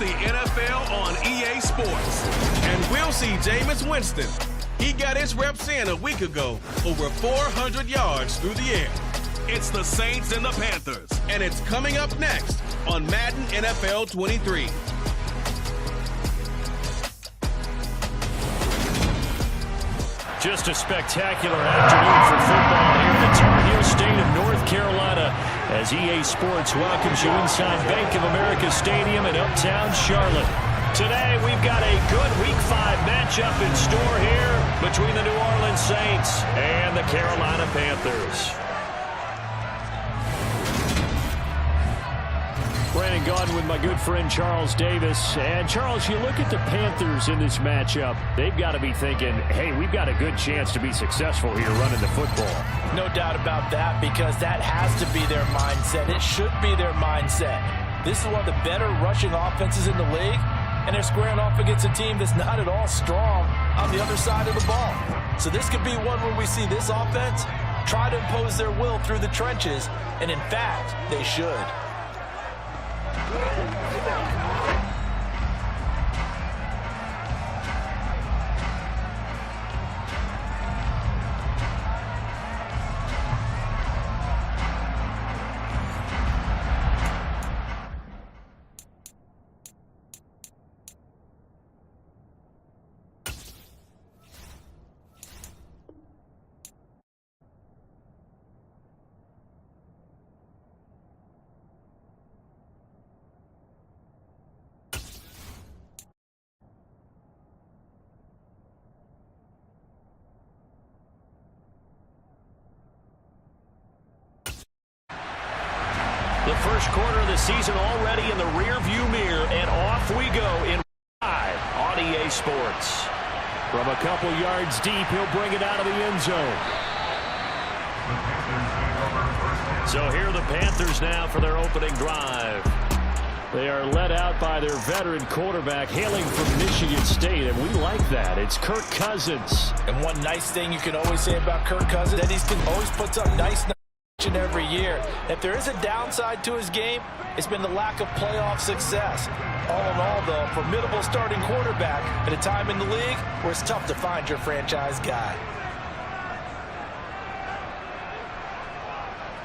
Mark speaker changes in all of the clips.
Speaker 1: the NFL on EA Sports. And we'll see Jameis Winston. He got his reps in a week ago, over 400 yards through the air. It's the Saints and the Panthers, and it's coming up next on Madden NFL 23.
Speaker 2: Just a spectacular afternoon for football here in the Tar Heel state of North Carolina as EA Sports welcomes you inside Bank of America Stadium in uptown Charlotte. Today we've got a good Week 5 matchup in store here between the New Orleans Saints and the Carolina Panthers. Brandon Gaudin with my good friend Charles Davis. And Charles, you look at the Panthers in this matchup, they've got to be thinking, hey, we've got a good chance to be successful here running the football.
Speaker 3: No doubt about that, because that has to be their mindset. It should be their mindset. This is one of the better rushing offenses in the league, and they're squaring off against a team that's not at all strong on the other side of the ball. So this could be one where we see this offense try to impose their will through the trenches, and in fact, they should.
Speaker 2: The first quarter of the season already in the rearview mirror, and off we go in live on EA Sports. From a couple yards deep, he'll bring it out of the end zone. So here are the Panthers now for their opening drive. They are led out by their veteran quarterback hailing from Michigan State, and we like that. It's Kirk Cousins.
Speaker 3: And one nice thing you can always say about Kirk Cousins, that he always puts up nice every year. If there is a downside to his game, it's been the lack of playoff success. All in all, though, a formidable starting quarterback at a time in the league where it's tough to find your franchise guy.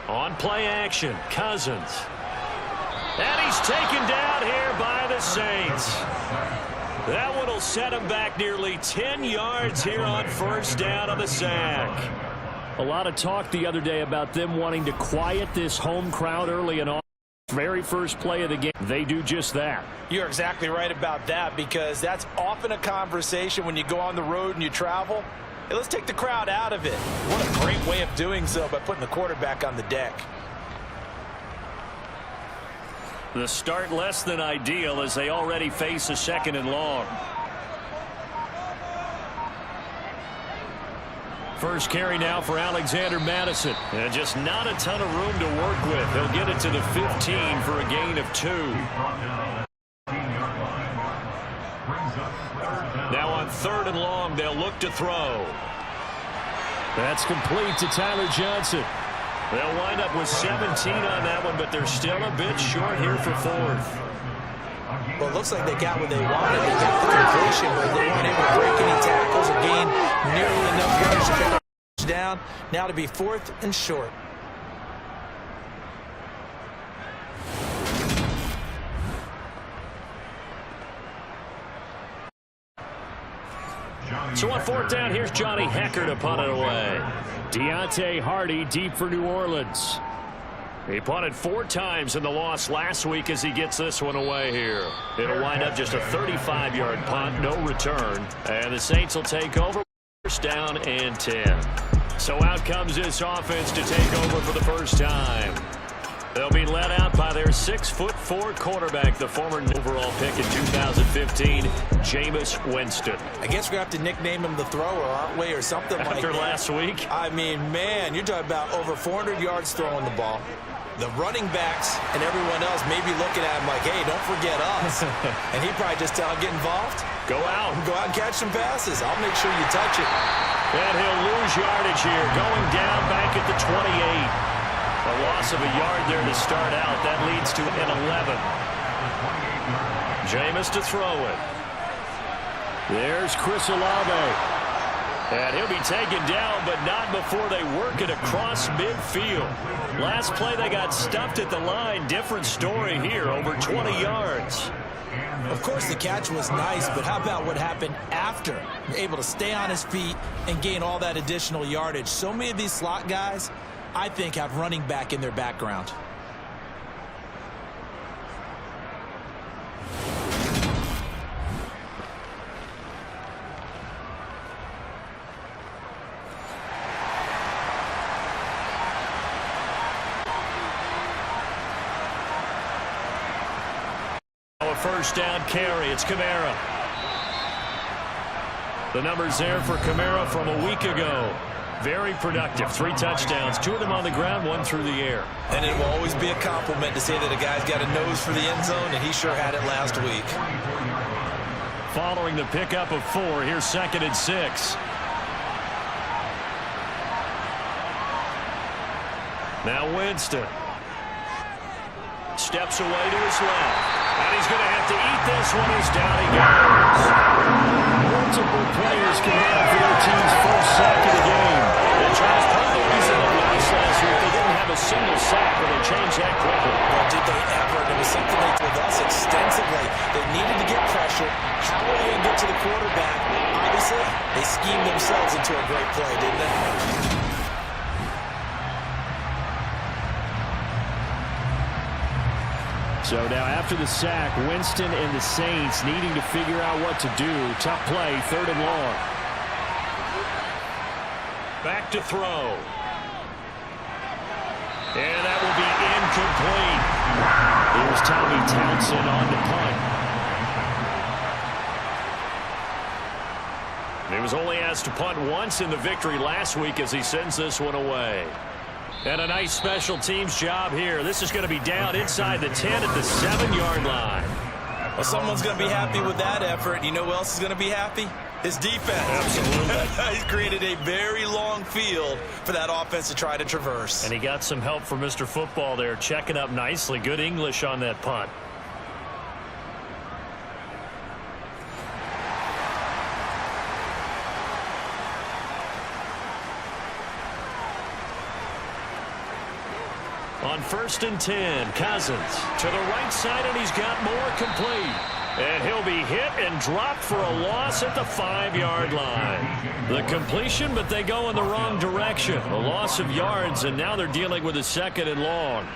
Speaker 2: On play action, Cousins. And he's taken down here by the Saints. That one will set him back nearly 10 yards here on first down on the sack. A lot of talk the other day about them wanting to quiet this home crowd early and on. Very first play of the game, they do just that.
Speaker 3: You're exactly right about that, because that's often a conversation when you go on the road and you travel. Hey, let's take the crowd out of it. What a great way of doing so by putting the quarterback on the deck.
Speaker 2: The start less than ideal as they already face a 2nd and long. First carry now for Alexander Madison. And just not a ton of room to work with. He'll get it to the 15 for a gain of 2. Now on 3rd and long, they'll look to throw. That's complete to Tyler Johnson. They'll wind up with 17 on that one, but they're still a bit short here for 4th.
Speaker 3: Well, it looks like they got what they wanted. They got the completion, but they weren't able to break any tackles or gain nearly enough yards to get the down. Now to be 4th and short.
Speaker 2: So on 4th down, here's Johnny Hecker to punt it away. Deontay Hardy deep for New Orleans. He punted 4 times in the loss last week as he gets this one away here. It'll wind up just a 35-yard punt, no return. And the Saints will take over. First down and 10. So out comes this offense to take over for the first time. They'll be led out by their 6'4" quarterback, the former overall pick in 2015, Jameis Winston.
Speaker 3: I guess we're going to have to nickname him the thrower, aren't we, or something like that.
Speaker 2: After last week?
Speaker 3: I mean, man, you're talking about over 400 yards throwing the ball. The running backs and everyone else may be looking at him like, hey, don't forget us. And he'd probably just tell him, get involved.
Speaker 2: Go out.
Speaker 3: Go out and catch some passes. I'll make sure you touch it.
Speaker 2: And he'll lose yardage here, going down back at the 28. A loss of a yard there to start out. That leads to an 11. Jameis to throw it. There's Chris Olave. And he'll be taken down, but not before they work it across midfield. Last play, they got stuffed at the line. Different story here, over 20 yards.
Speaker 3: Of course, the catch was nice, but how about what happened after? Able to stay on his feet and gain all that additional yardage. So many of these slot guys, I think, have running back in their background.
Speaker 2: First down carry. It's Kamara. The numbers there for Kamara from a week ago. Very productive. 3 touchdowns. 2 of them on the ground, 1 through the air.
Speaker 3: And it will always be a compliment to say that a guy's got a nose for the end zone, and he sure had it last week.
Speaker 2: Following the pickup of 4, here's 2nd and 6. Now Winston. Steps away to his left. And he's going to have to eat this one as down he goes. Multiple players combined for their team's first sack of the game. And Charles, part of the reason they lost last week, they didn't have a single sack, but they changed that quickly.
Speaker 3: Well, did they ever? It was something they told us extensively. They needed to get pressure. How are they going to get to the quarterback? Obviously, they schemed themselves into a great play, didn't they?
Speaker 2: So now after the sack, Winston and the Saints needing to figure out what to do. Tough play, 3rd and long. Back to throw. And that will be incomplete. Here's Tommy Townsend on the punt. He was only asked to punt once in the victory last week as he sends this one away. And a nice special teams job here. This is going to be down inside the 10 at the 7-yard line.
Speaker 3: Well, someone's going to be happy with that effort. You know who else is going to be happy? His defense.
Speaker 2: Absolutely.
Speaker 3: He's created a very long field for that offense to try to traverse.
Speaker 2: And he got some help from Mr. Football there, checking up nicely. Good English on that punt. On 1st and 10, Cousins to the right side, and he's got more complete. And he'll be hit and dropped for a loss at the 5-yard line. The completion, but they go in the wrong direction. A loss of yards, and now they're dealing with a 2nd and long.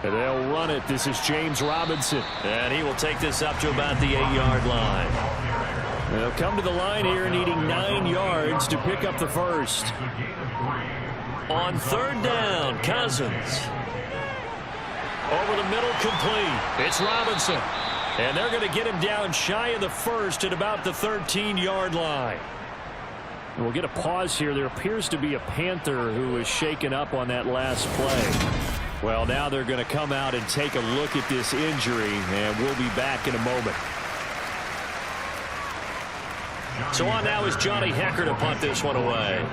Speaker 2: And they'll run it. This is James Robinson. And he will take this up to about the 8-yard line. They'll come to the line here needing 9 yards to pick up the first. On 3rd down, Cousins. Over the middle, complete. It's Robinson. And they're going to get him down shy of the first at about the 13-yard line. And we'll get a pause here. There appears to be a Panther who was shaken up on that last play. Well, now they're going to come out and take a look at this injury, and we'll be back in a moment. So on now is Johnny Hecker to punt this one away.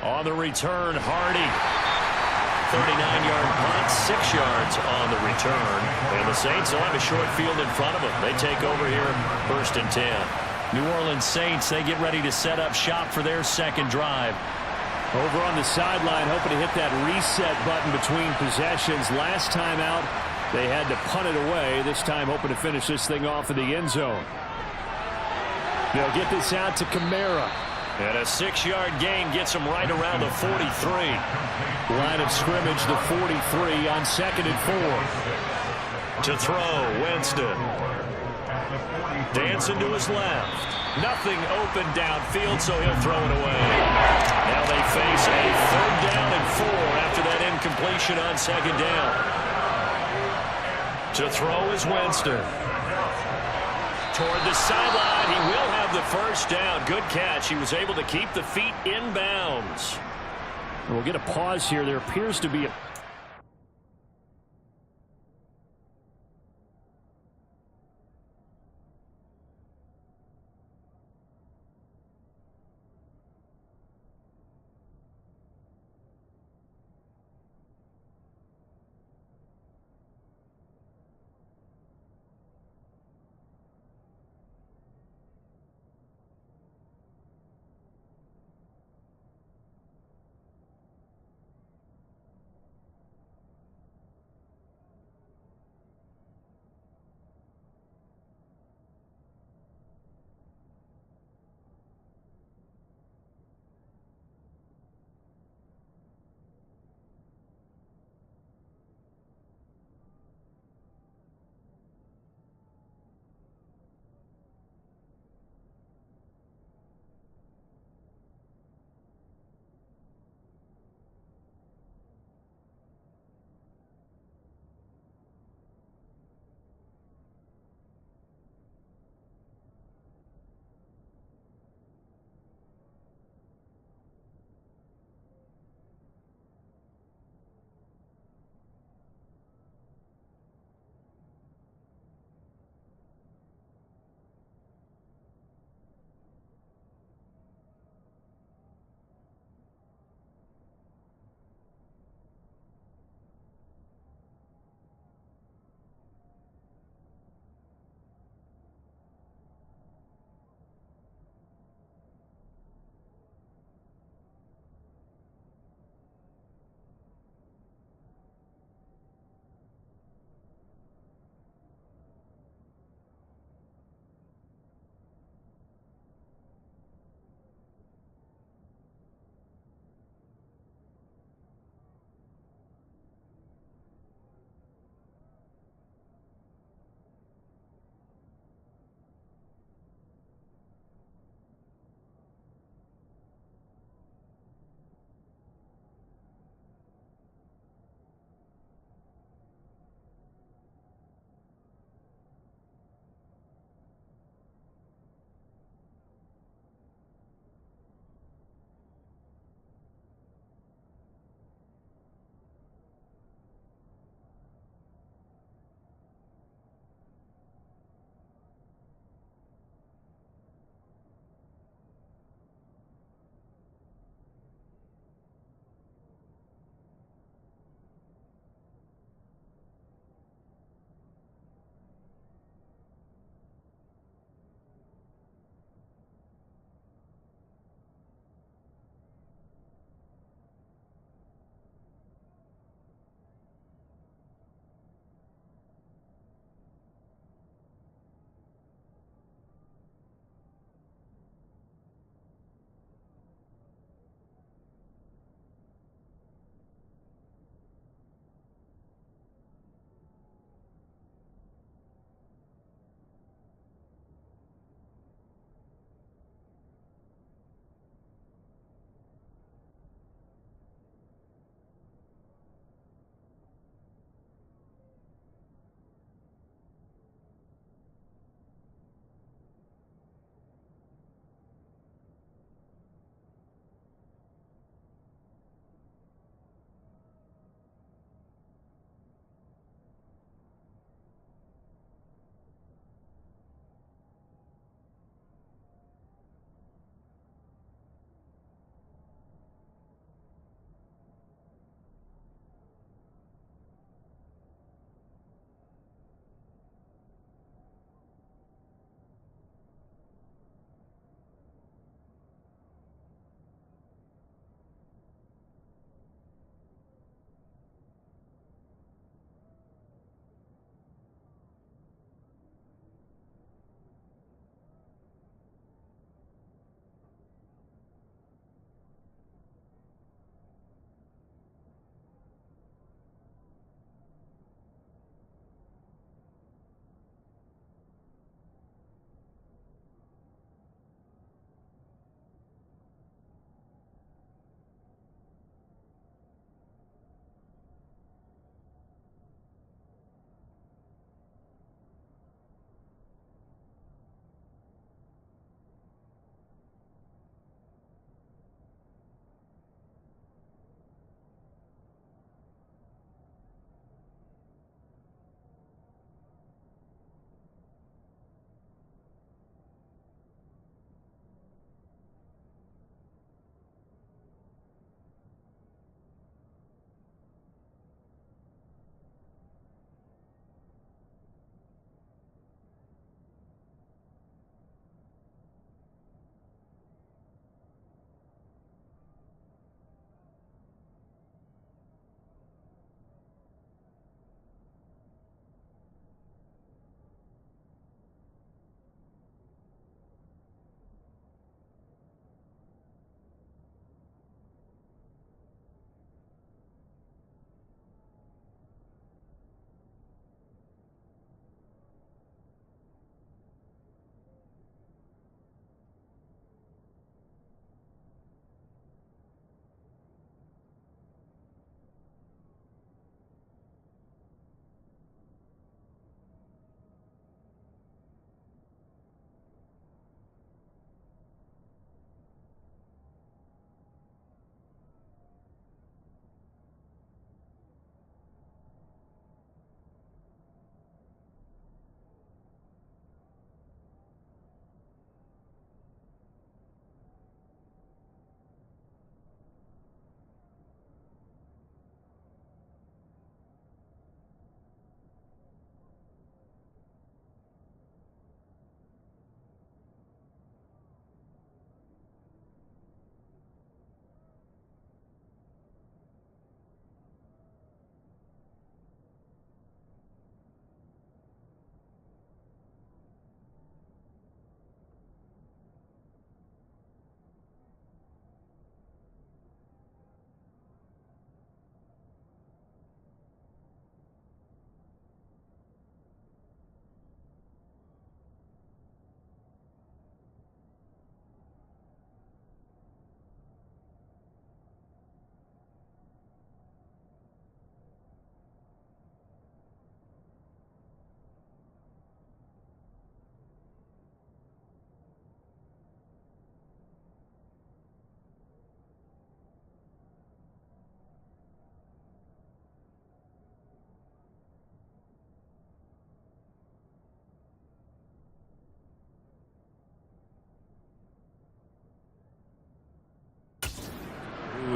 Speaker 2: On the return, Hardy. 39-yard punt, 6 yards on the return. And the Saints will have a short field in front of them. They take over here, 1st and 10. New Orleans Saints, they get ready to set up shop for their 2nd drive. Over on the sideline, hoping to hit that reset button between possessions. Last time out, they had to punt it away. This time, hoping to finish this thing off in the end zone. They'll get this out to Kamara. And a 6-yard gain gets him right around the 43. Line of scrimmage, the 43 on 2nd and 4. To throw, Winston. Dancing to his left. Nothing open downfield, so he'll throw it away. Now they face a 3rd down and 4 after that incompletion on 2nd down. To throw is Winston. toward the sideline. He will have the first down. Good catch. He was able to keep the feet in bounds. We'll get a pause here. There appears to be a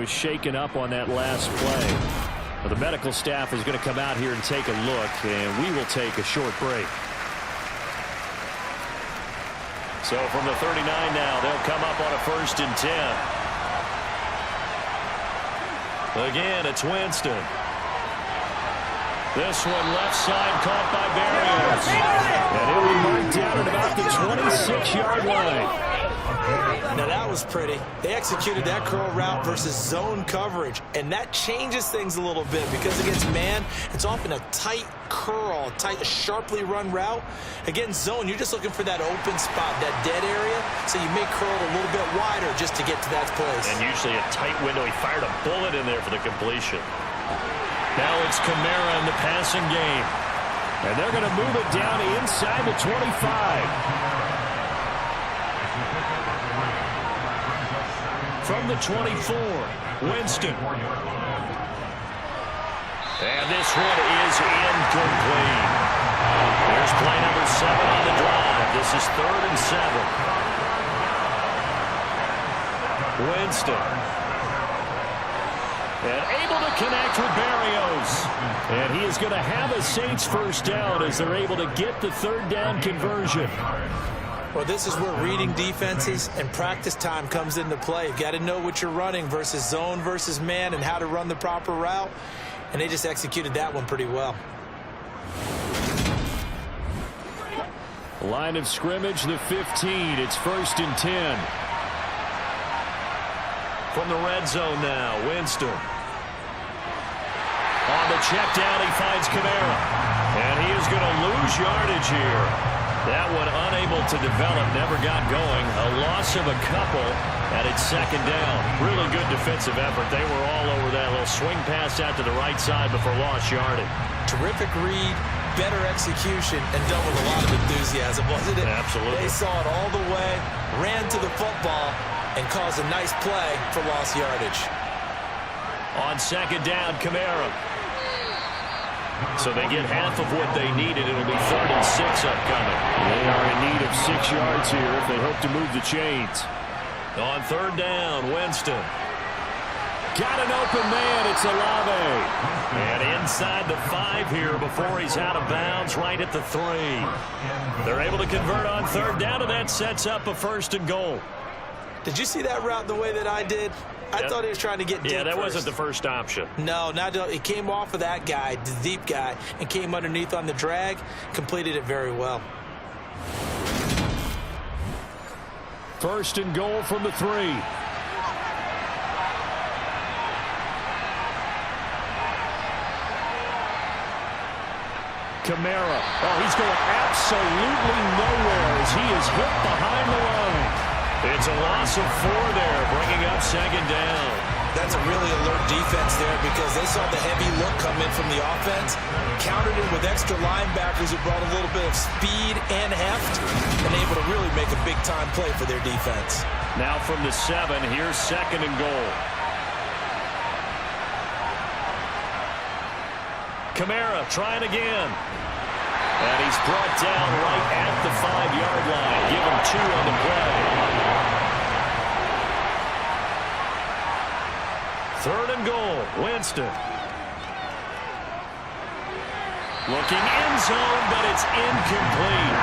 Speaker 2: was shaken up on that last play. Well, the medical staff is going to come out here and take a look, and we will take a short break. So from the 39 now, they'll come up on a 1st and 10. Again, it's Winston. This one left side caught by Barrios. And it will be marked down at about the 26-yard line.
Speaker 3: Now that was pretty. They executed that curl route versus zone coverage, and that changes things a little bit because against man, it's often a tight curl, sharply run route. Against zone, you're just looking for that open spot, that dead area, so you may curl it a little bit wider just to get to that place.
Speaker 2: And usually a tight window. He fired a bullet in there for the completion. Now it's Kamara in the passing game. And they're going to move it down inside the 25. From the 24, Winston. And this one is incomplete. There's play number 7 on the drive. This is 3rd and 7. Winston. And able to connect with Barrios. And he is going to have a Saints first down as they're able to get the 3rd down conversion.
Speaker 3: Well, this is where reading defenses and practice time comes into play. You've got to know what you're running versus zone versus man and how to run the proper route. And they just executed that one pretty well.
Speaker 2: Line of scrimmage, the 15. It's 1st and 10. From the red zone now, Winston. On the check down, he finds Kamara. And he is going to lose yardage here. That one unable to develop, never got going. A loss of a couple, and it's 2nd down. Really good defensive effort. They were all over that little swing pass out to the right side before lost yardage.
Speaker 3: Terrific read, better execution, and done with a lot of enthusiasm, wasn't it?
Speaker 2: Absolutely.
Speaker 3: They saw it all the way, ran to the football, and caused a nice play for lost yardage.
Speaker 2: On 2nd down, Kamara. So they get half of what they needed. It'll be 3rd and 6 upcoming. They are in need of 6 yards here if they hope to move the chains. On 3rd down, Winston. Got an open man. It's Olave. And inside the 5 here before he's out of bounds, right at the 3. They're able to convert on 3rd down, and that sets up a 1st and goal.
Speaker 3: Did you see that route the way that I did? I thought he was trying to get deep.
Speaker 2: Yeah, that
Speaker 3: first.
Speaker 2: wasn't the first option.
Speaker 3: No, he came off of that guy, the deep guy, and came underneath on the drag, completed it very well.
Speaker 2: 1st and goal from the 3. Kamara. Oh, he's going absolutely nowhere as he is hit behind the line. It's a loss of 4 there, bringing up 2nd down.
Speaker 3: That's a really alert defense there because they saw the heavy look come in from the offense, countered it with extra linebackers who brought a little bit of speed and heft, and able to really make a big-time play for their defense.
Speaker 2: Now from the 7, here's 2nd and goal. Kamara trying again. And he's brought down right at the 5-yard line. Give him 2 on the play. 3rd and goal, Winston. Looking end zone, but it's incomplete.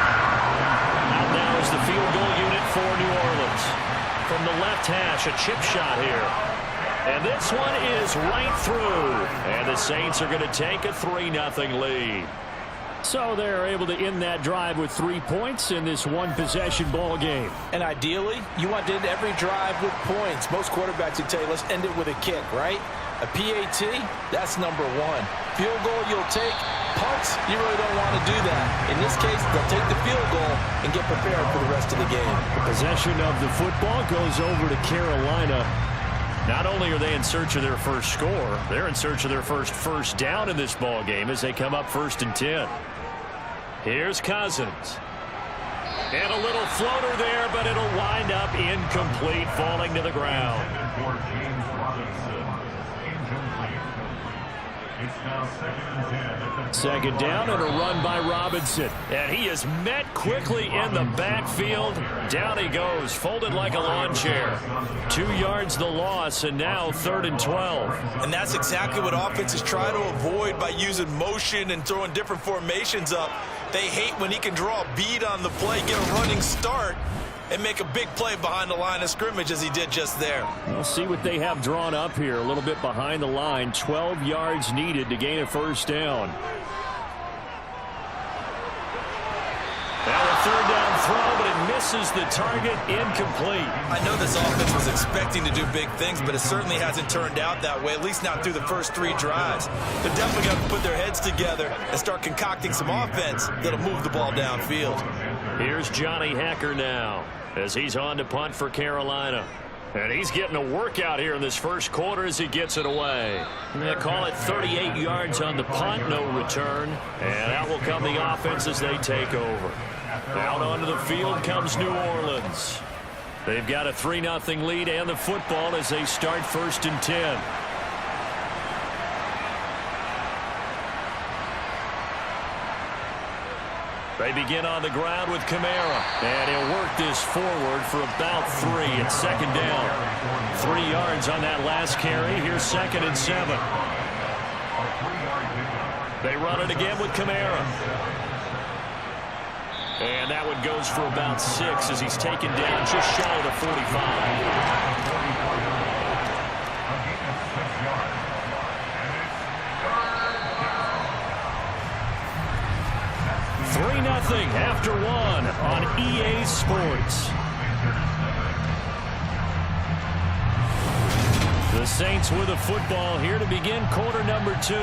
Speaker 2: Out now is the field goal unit for New Orleans. From the left hash, a chip shot here. And this one is right through. And the Saints are going to take a 3-0 lead. So they're able to end that drive with 3 points in this one-possession ball game.
Speaker 3: And ideally, you want to end every drive with points. Most quarterbacks would tell you, let's end it with a kick, right? A PAT, that's number 1. Field goal you'll take. Punts, you really don't want to do that. In this case, they'll take the field goal and get prepared for the rest of the game.
Speaker 2: Possession of the football goes over to Carolina. Not only are they in search of their first score, they're in search of their first down in this ball game as they come up 1st and 10. Here's Cousins. And a little floater there, but it'll wind up incomplete, falling to the ground. Second down and a run by Robinson. And he is met quickly in the backfield. Down he goes, folded like a lawn chair. 2 yards the loss, and now 3rd and 12.
Speaker 3: And that's exactly what offenses try to avoid by using motion and throwing different formations up. They hate when he can draw a bead on the play, get a running start, and make a big play behind the line of scrimmage as he did just there.
Speaker 2: We'll see what they have drawn up here. A little bit behind the line. 12 yards needed to gain a first down. Now a 3rd down throw, but it misses the target. Incomplete.
Speaker 3: I know this offense was expecting to do big things, but it certainly hasn't turned out that way, at least not through the first 3 drives. They're definitely going to put their heads together and start concocting some offense that'll move the ball downfield.
Speaker 2: Here's Johnny Hekker now as he's on to punt for Carolina. And he's getting a workout here in this first quarter as he gets it away. They call it 38 yards on the punt, no return. And out will come the offense as they take over. Out onto the field comes New Orleans. They've got a 3-0 lead and the football as they start 1st and 10. They begin on the ground with Kamara. And he'll work this forward for about 3. It's 2nd down. 3 yards on that last carry. Here's 2nd and 7. They run it again with Kamara. And that one goes for about 6 as he's taken down just shy of the 45. 3-0 after 1 on EA Sports. The Saints with the football here to begin quarter number 2.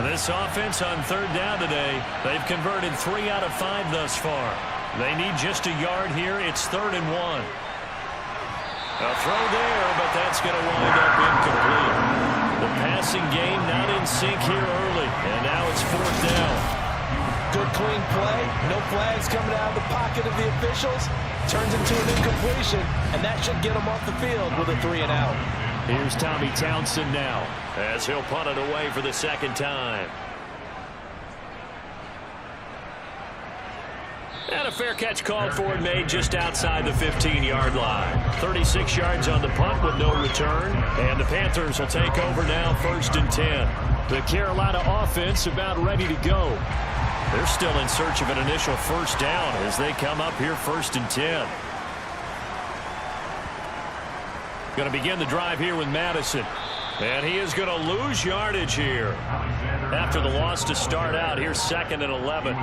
Speaker 2: This offense on 3rd down today, they've converted 3 out of 5 thus far. They need just a yard here. It's 3rd and 1. A throw there, but that's going to wind up incomplete. The passing game not in sync here early, and now it's 4th down.
Speaker 3: Good clean play, no flags coming out of the pocket of the officials. Turns into an incompletion, and that should get him off the field with a 3 and out.
Speaker 2: Here's Tommy Townsend now as he'll punt it away for the 2nd time. And a fair catch called for and made just outside the 15-yard line. 36 yards on the punt with no return. And the Panthers will take over now 1st and 10. The Carolina offense about ready to go. They're still in search of an initial first down as they come up here 1st and 10. Going to begin the drive here with Madison. And he is going to lose yardage here. After the loss to start out, here's 2nd and 11.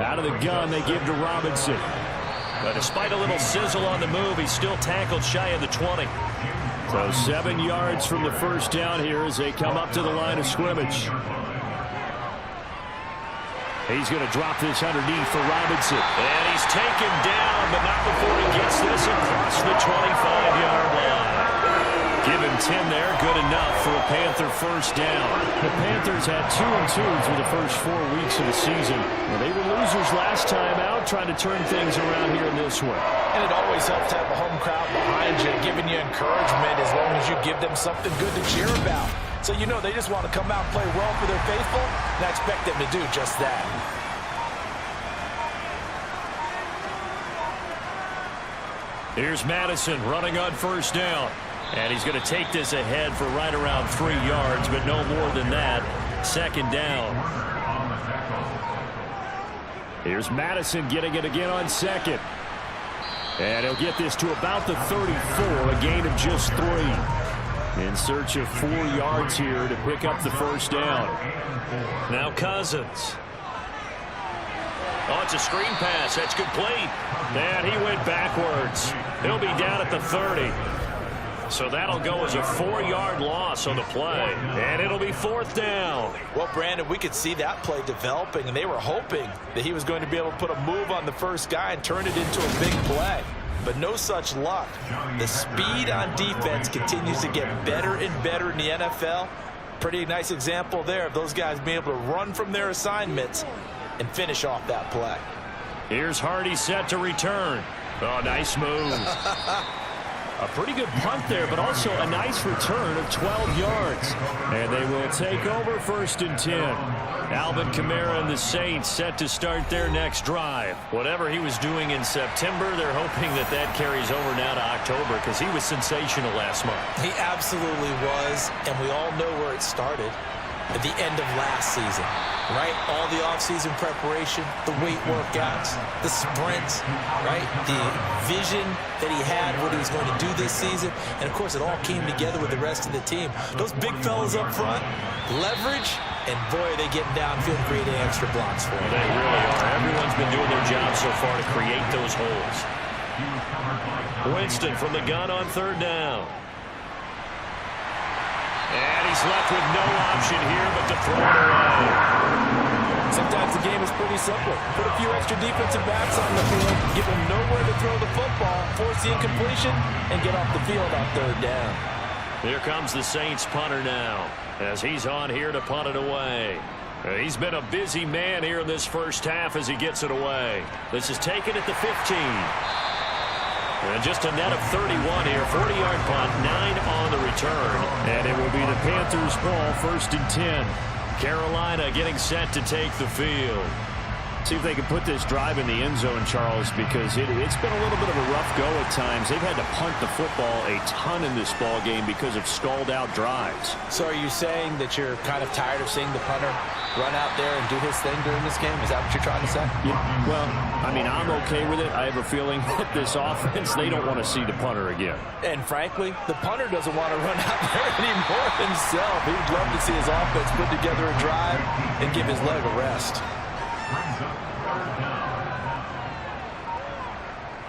Speaker 2: Out of the gun, they give to Robinson. But despite a little sizzle on the move, he's still tackled shy of the 20. So 7 yards from the first down here as they come up to the line of scrimmage. He's going to drop this underneath for Robinson. And he's taken down, but not before he gets this across the 25-yard line. Give him 10 there, good enough for a Panther first down. The Panthers had 2-2 through the first 4 weeks of the season. Well, they were losers last time out, trying to turn things around here in this one.
Speaker 3: And it always helps to have a home crowd behind you, giving you encouragement as long as you give them something good to cheer about. So you know they just want to come out and play well for their faithful, and I expect them to do just that.
Speaker 2: Here's Madison running on first down. And he's going to take this ahead for right around 3 yards, but no more than that. 2nd down. Here's Madison getting it again on 2nd. And he'll get this to about the 34, a gain of just 3. In search of 4 yards here to pick up the first down. Now Cousins. Oh, it's a screen pass. That's complete. And he went backwards. He'll be down at the 30. So that'll go as a 4-yard loss on the play. And it'll be 4th down.
Speaker 3: Well, Brandon, we could see that play developing, and they were hoping that he was going to be able to put a move on the first guy and turn it into a big play. But no such luck. The speed on defense continues to get better and better in the NFL. Pretty nice example there of those guys being able to run from their assignments and finish off that play.
Speaker 2: Here's Hardy set to return. Oh, nice move. A pretty good punt there, but also a nice return of 12 yards. And they will take over 1st and 10. Alvin Kamara and the Saints set to start their next drive. Whatever he was doing in September, they're hoping that that carries over now to October because he was sensational last month.
Speaker 3: He absolutely was, and we all know where it started. At the end of last season, right? All the offseason preparation, the weight workouts, the sprints, right? The vision that he had, what he was going to do this season. And, of course, it all came together with the rest of the team. Those big fellas up front, leverage, and, boy, are they getting downfield creating extra blocks for him.
Speaker 2: They really are. Everyone's been doing their job so far to create those holes. Winston from the gun on 3rd down. And he's left with no option here but to throw it away.
Speaker 3: Sometimes the game is pretty simple. Put a few extra defensive backs on the field, give them nowhere to throw the football, force the incompletion, and get off the field on 3rd down.
Speaker 2: Here comes the Saints punter now as he's on here to punt it away. He's been a busy man here in this first half as he gets it away. This is taken at the 15. And just a net of 31 here, 40-yard punt, 9 on the return. And it will be the Panthers' ball, 1st and 10. Carolina getting set to take the field. See if they can put this drive in the end zone, Charles, because it's been a little bit of a rough go at times. They've had to punt the football a ton in this ball game because of stalled-out drives.
Speaker 3: So are you saying that you're kind of tired of seeing the punter run out there and do his thing during this game? Is that what you're trying to say?
Speaker 2: Yeah, well, I mean, I'm okay with it. I have a feeling that this offense, they don't want to see the punter again.
Speaker 3: And frankly, the punter doesn't want to run out there anymore himself. He would love to see his offense put together a drive and give his leg a rest.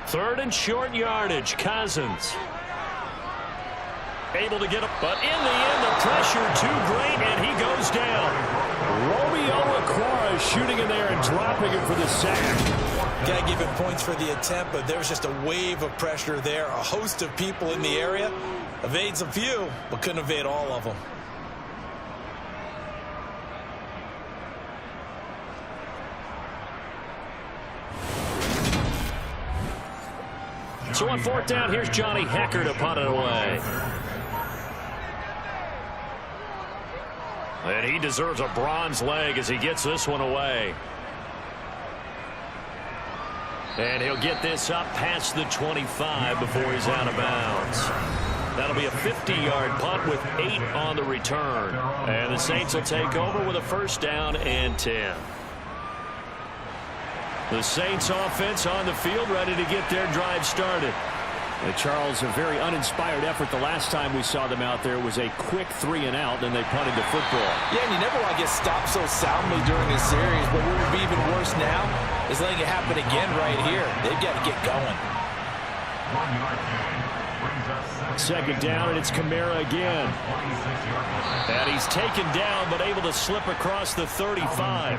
Speaker 2: 3rd and short yardage. Cousins able to get up, but in the end, the pressure too great, and he goes down. Romeo Okwara shooting in there and dropping it for the sack.
Speaker 3: Got to give him points for the attempt, but there was just a wave of pressure there. A host of people in the area. Evades a few, but couldn't evade all of them.
Speaker 2: So on 4th down, here's Johnny Hecker to punt it away. And he deserves a bronze leg as he gets this one away. And he'll get this up past the 25 before he's out of bounds. That'll be a 50-yard punt with 8 on the return. And the Saints will take over with a 1st down and 10. The Saints offense on the field ready to get their drive started. Charles, a very uninspired effort the last time we saw them out there was a quick 3-and-out, then they punted the football.
Speaker 3: Yeah, and you never want to get stopped so soundly during this series, but what would be even worse now is letting it happen again right here. They've got to get going.
Speaker 2: 2nd down, and it's Kamara again. And he's taken down, but able to slip across the 35.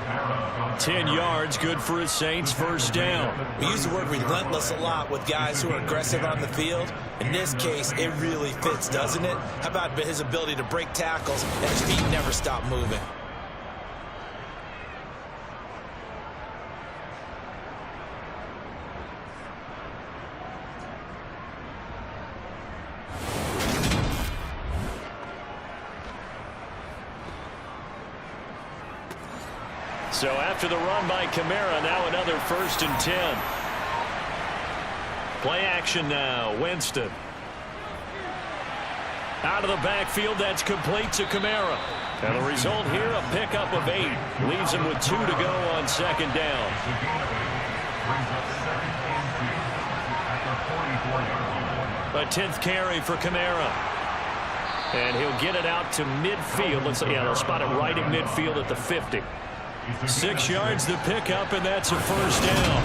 Speaker 2: 10 yards, good for his Saints, 1st down.
Speaker 3: We use the word relentless a lot with guys who are aggressive on the field. In this case, it really fits, doesn't it? How about his ability to break tackles and his feet never stop moving?
Speaker 2: So after the run by Kamara, now another 1st and 10. Play action now. Winston. Out of the backfield, that's complete to Kamara. And the result here, a pickup of 8. Leaves him with 2 to go on 2nd down. A 10th carry for Kamara. And he'll get it out to midfield. Let's see, yeah, they'll spot it right at midfield at the 50. 6 yards the pickup, and that's a 1st down.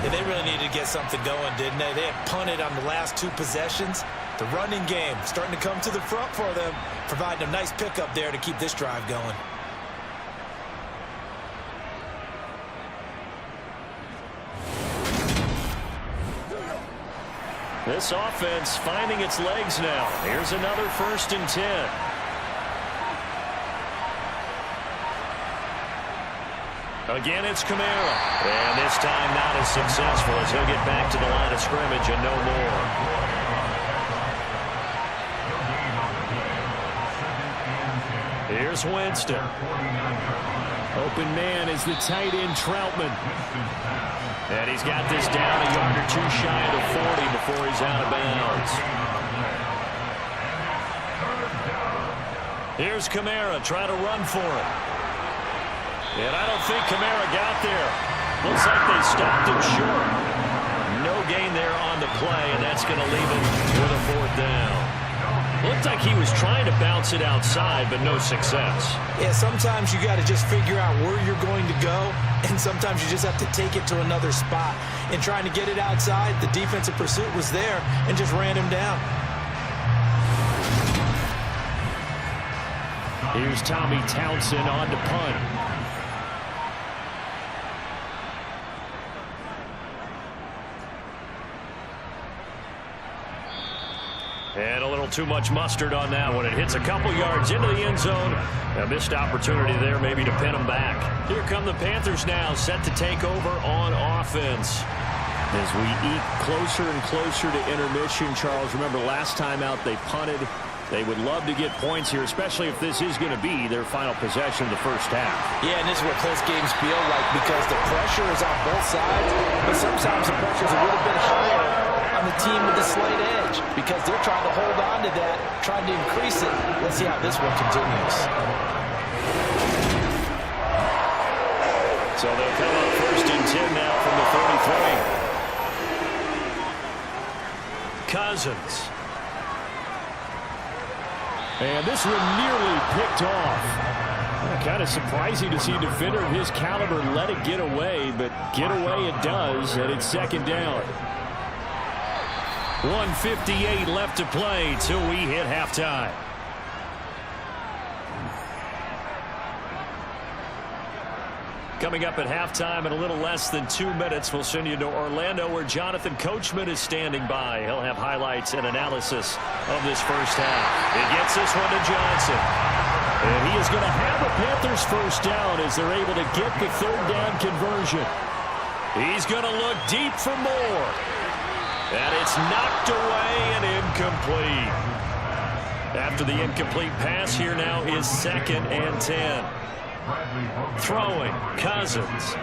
Speaker 3: Yeah, they really needed to get something going, didn't they? They had punted on the last 2 possessions. The running game starting to come to the front for them, providing a nice pickup there to keep this drive going.
Speaker 2: This offense finding its legs now. Here's another 1st and 10. Again, it's Kamara. And this time not as successful as he'll get back to the line of scrimmage and no more. Here's Winston. Open man is the tight end Troutman. And he's got this down a yard or two shy of the 40 before he's out of bounds. Here's Kamara trying to run for it. And I don't think Kamara got there. Looks like they stopped him short. No gain there on the play, and that's going to leave him with a 4th down. Looked like he was trying to bounce it outside, but no success.
Speaker 3: Yeah, sometimes you got to just figure out where you're going to go, and sometimes you just have to take it to another spot. And trying to get it outside, the defensive pursuit was there and just ran him down.
Speaker 2: Here's Tommy Townsend on to punt. And a little too much mustard on that one. It hits a couple yards into the end zone. A missed opportunity there maybe to pin them back. Here come the Panthers now, set to take over on offense. As we eat closer and closer to intermission, Charles, remember last time out they punted. They would love to get points here, especially if this is going to be their final possession of the first half. Yeah, and this is what close games feel like because the pressure is on both sides, but sometimes the pressure is a little bit higher on the team with the slight edge because they're trying to hold on to that, trying to increase it. Let's see how this one continues. So they'll come up 1st and 10 now from the 33. Cousins. And this one nearly picked off. Kind of surprising to see a defender of his caliber let it get away, but get away it does, and it's 2nd down. 1:58 left to play till we hit halftime. Coming up at halftime in a little less than 2 minutes, we'll send you to Orlando where Jonathan Coachman is standing by. He'll have highlights and analysis of this first half. He gets this one to Johnson. And he is going to have a Panthers first down as they're able to get the 3rd down conversion. He's going to look deep for more. And it's knocked away and incomplete. After the incomplete pass, here now is 2nd and 10. Throwing, Cousins.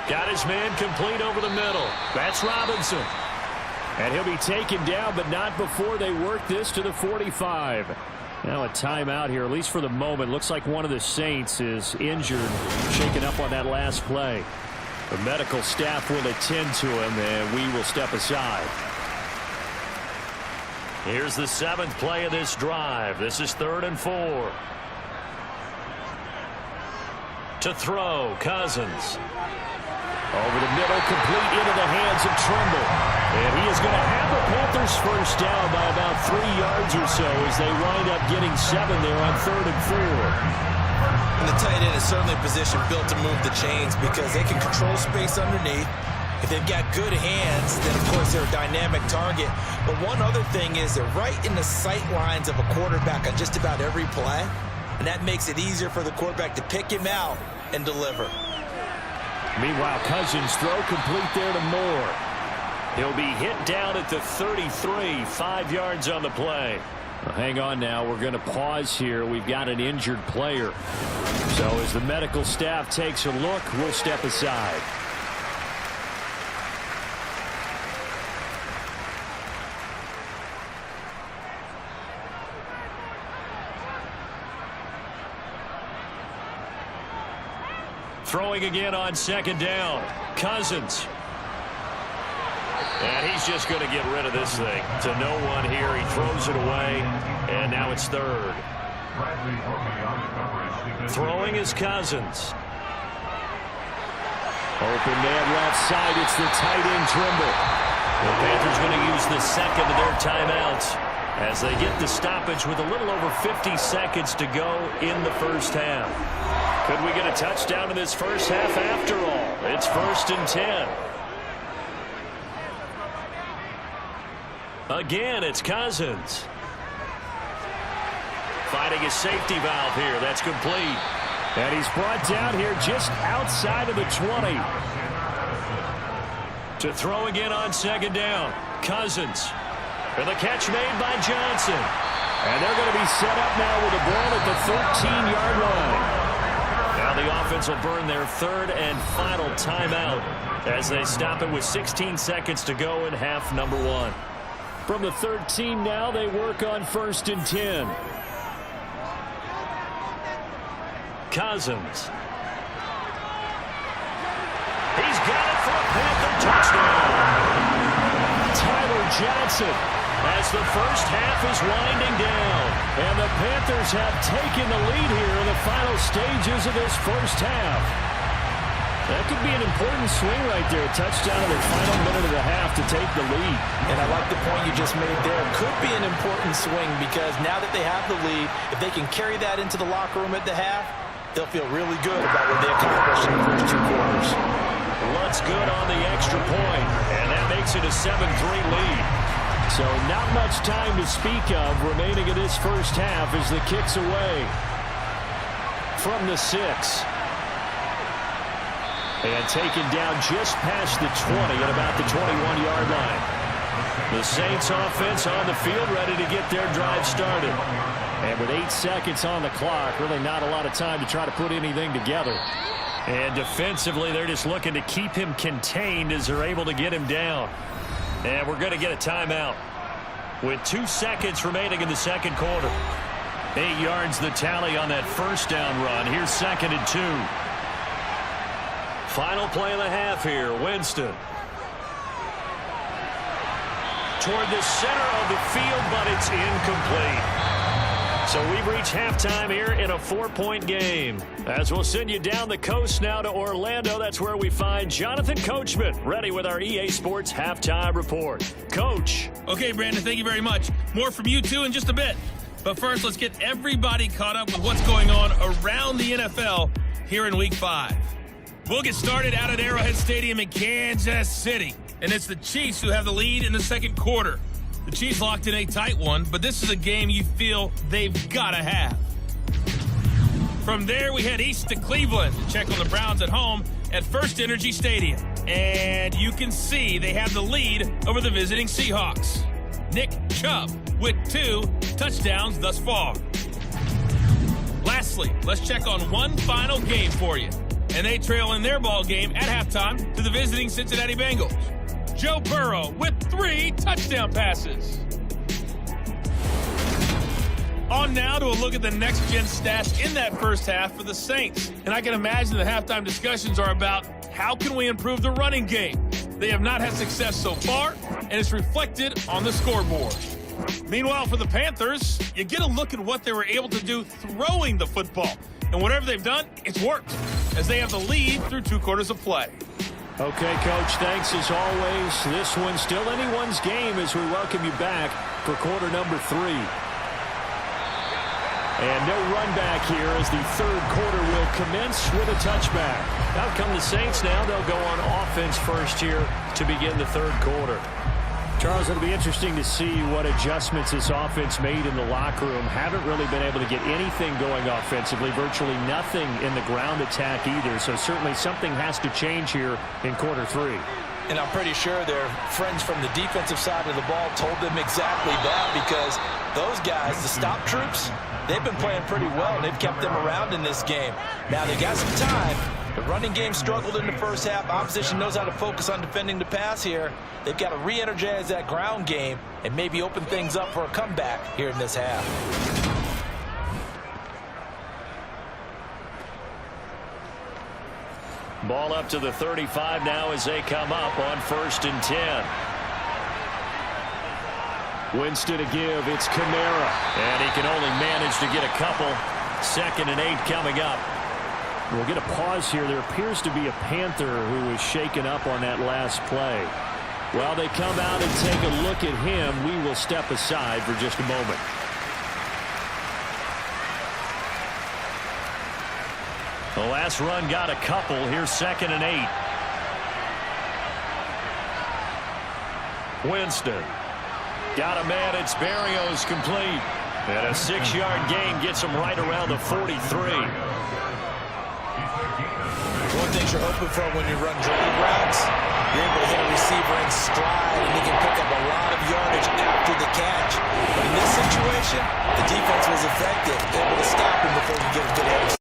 Speaker 2: Got his man complete over the middle. That's Robinson. And he'll be taken down, but not before they work this to the 45. Now a timeout here, at least for the moment. Looks like one of the Saints is injured, shaken up on that last play. The medical staff will attend to him, and we will step aside. Here's the 7th play of this drive. This is 3rd and 4. To throw, Cousins. Over the middle, complete into the hands of Trimble. And he is going to have the Panthers first down by about 3 yards or so as they wind up getting 7 there on 3rd and 4.
Speaker 3: And the tight end is certainly a position built to move the chains because they can control space underneath. If they've got good hands, then of course they're a dynamic target. But one other thing is they're right in the sight lines of a quarterback on just about every play. And that makes it easier for the quarterback to pick him out and deliver.
Speaker 2: Meanwhile, Cousins throw complete there to Moore. He'll be hit down at the 33, 5 yards on the play. Well, hang on now. We're going to pause here. We've got an injured player. So as the medical staff takes a look, we'll step aside. Throwing again on 2nd down. Cousins. And he's just going to get rid of this thing to no one here. He throws it away, and now it's 3rd. Throwing is Cousins. Open man left side. It's the tight end Trimble. The Panthers going to use the 2nd of their timeouts as they get the stoppage with a little over 50 seconds to go in the first half. Could we get a touchdown in this first half after all? It's 1st and 10. Again, it's Cousins. Finding his safety valve here. That's complete. And he's brought down here just outside of the 20. To throw again on 2nd down. Cousins. And the catch made by Johnson. And they're going to be set up now with the ball at the 13-yard line. Now the offense will burn their third and final timeout as they stop it with 16 seconds to go in half number 1. From the 13 now, they work on 1st and 10. Cousins. He's got it for a Panther touchdown. Tyler Johnson as the first half is winding down. And the Panthers have taken the lead here in the final stages of this first half. That could be an important swing right there. Touchdown in the final minute of the half to take the lead.
Speaker 3: And I like the point you just made there. Could be an important swing because now that they have the lead, if they can carry that into the locker room at the half, they'll feel really good about what they accomplished in the first 2 quarters.
Speaker 2: Looks good on the extra point, and that makes it a 7-3 lead. So not much time to speak of remaining in this first half as the kick's away from the 6. And taken down just past the 20 at about the 21-yard line. The Saints offense on the field ready to get their drive started. And with 8 seconds on the clock, really not a lot of time to try to put anything together. And defensively, they're just looking to keep him contained as they're able to get him down. And we're going to get a timeout with 2 seconds remaining in the second quarter. 8 yards the tally on that first down run. Here's 2nd and 2. Final play of the half here. Winston. Toward the center of the field, but it's incomplete. So we've reached halftime here in a 4-point game. As we'll send you down the coast now to Orlando, that's where we find Jonathan Coachman, ready with our EA Sports Halftime Report. Coach.
Speaker 4: Okay, Brandon, thank you very much. More from you two in just a bit. But first, let's get everybody caught up with what's going on around the NFL here in Week 5. We'll get started out at Arrowhead Stadium in Kansas City. And it's the Chiefs who have the lead in the second quarter. The Chiefs locked in a tight one, but this is a game you feel they've got to have. From there, we head east to Cleveland to check on the Browns at home at First Energy Stadium. And you can see they have the lead over the visiting Seahawks. Nick Chubb with 2 touchdowns thus far. Lastly, let's check on one final game for you. And they trail in their ball game at halftime to the visiting Cincinnati Bengals. Joe Burrow with 3 touchdown passes. On now to a look at the next-gen stats in that first half for the Saints. And I can imagine the halftime discussions are about how can we improve the running game. They have not had success so far, and it's reflected on the scoreboard. Meanwhile, for the Panthers, you get a look at what they were able to do throwing the football. And whatever they've done, it's worked, as they have the lead through 2 quarters of play.
Speaker 2: Okay, Coach, thanks as always. This one's still anyone's game as we welcome you back for quarter number 3. And no run back here as the third quarter will commence with a touchback. Out come the Saints now. They'll go on offense first here to begin the third quarter. Charles, it'll be interesting to see what adjustments this offense made in the locker room. Haven't really been able to get anything going offensively, virtually nothing in the ground attack either. So certainly something has to change here in quarter 3.
Speaker 3: And I'm pretty sure their friends from the defensive side of the ball told them exactly that, because those guys, the stop troops, they've been playing pretty well, and they've kept them around in this game. Now they got some time. The running game struggled in the first half. Opposition knows how to focus on defending the pass here. They've got to re-energize that ground game and maybe open things up for a comeback here in this half.
Speaker 2: Ball up to the 35 now as they come up on 1st and 10. Winston to give. It's Kamara. And he can only manage to get a couple. 2nd and 8 coming up. We'll get a pause here. There appears to be a Panther who was shaken up on that last play. While they come out and take a look at him, we will step aside for just a moment. The last run got a couple. Here's 2nd and 8. Winston. Got a man. It's Berrios complete. And a 6-yard gain gets him right around the 43.
Speaker 3: One thing you're hoping for when you run drag routes, you're able to hit a receiver in stride, and he can pick up a lot of yardage after the catch. But in this situation, situation, the defense was effective, able to stop him before he could get a good head.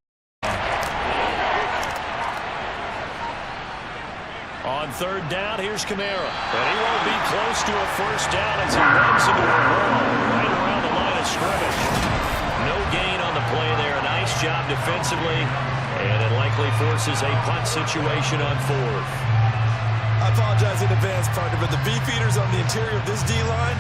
Speaker 2: On third down, here's Kamara. And he won't be close to a first down as he runs into a wall right around the line of scrimmage. No gain on the play there. A nice job defensively. And it likely forces a punt situation on fourth.
Speaker 3: I apologize in advance, partner, but the beefeaters on the interior of this D-line,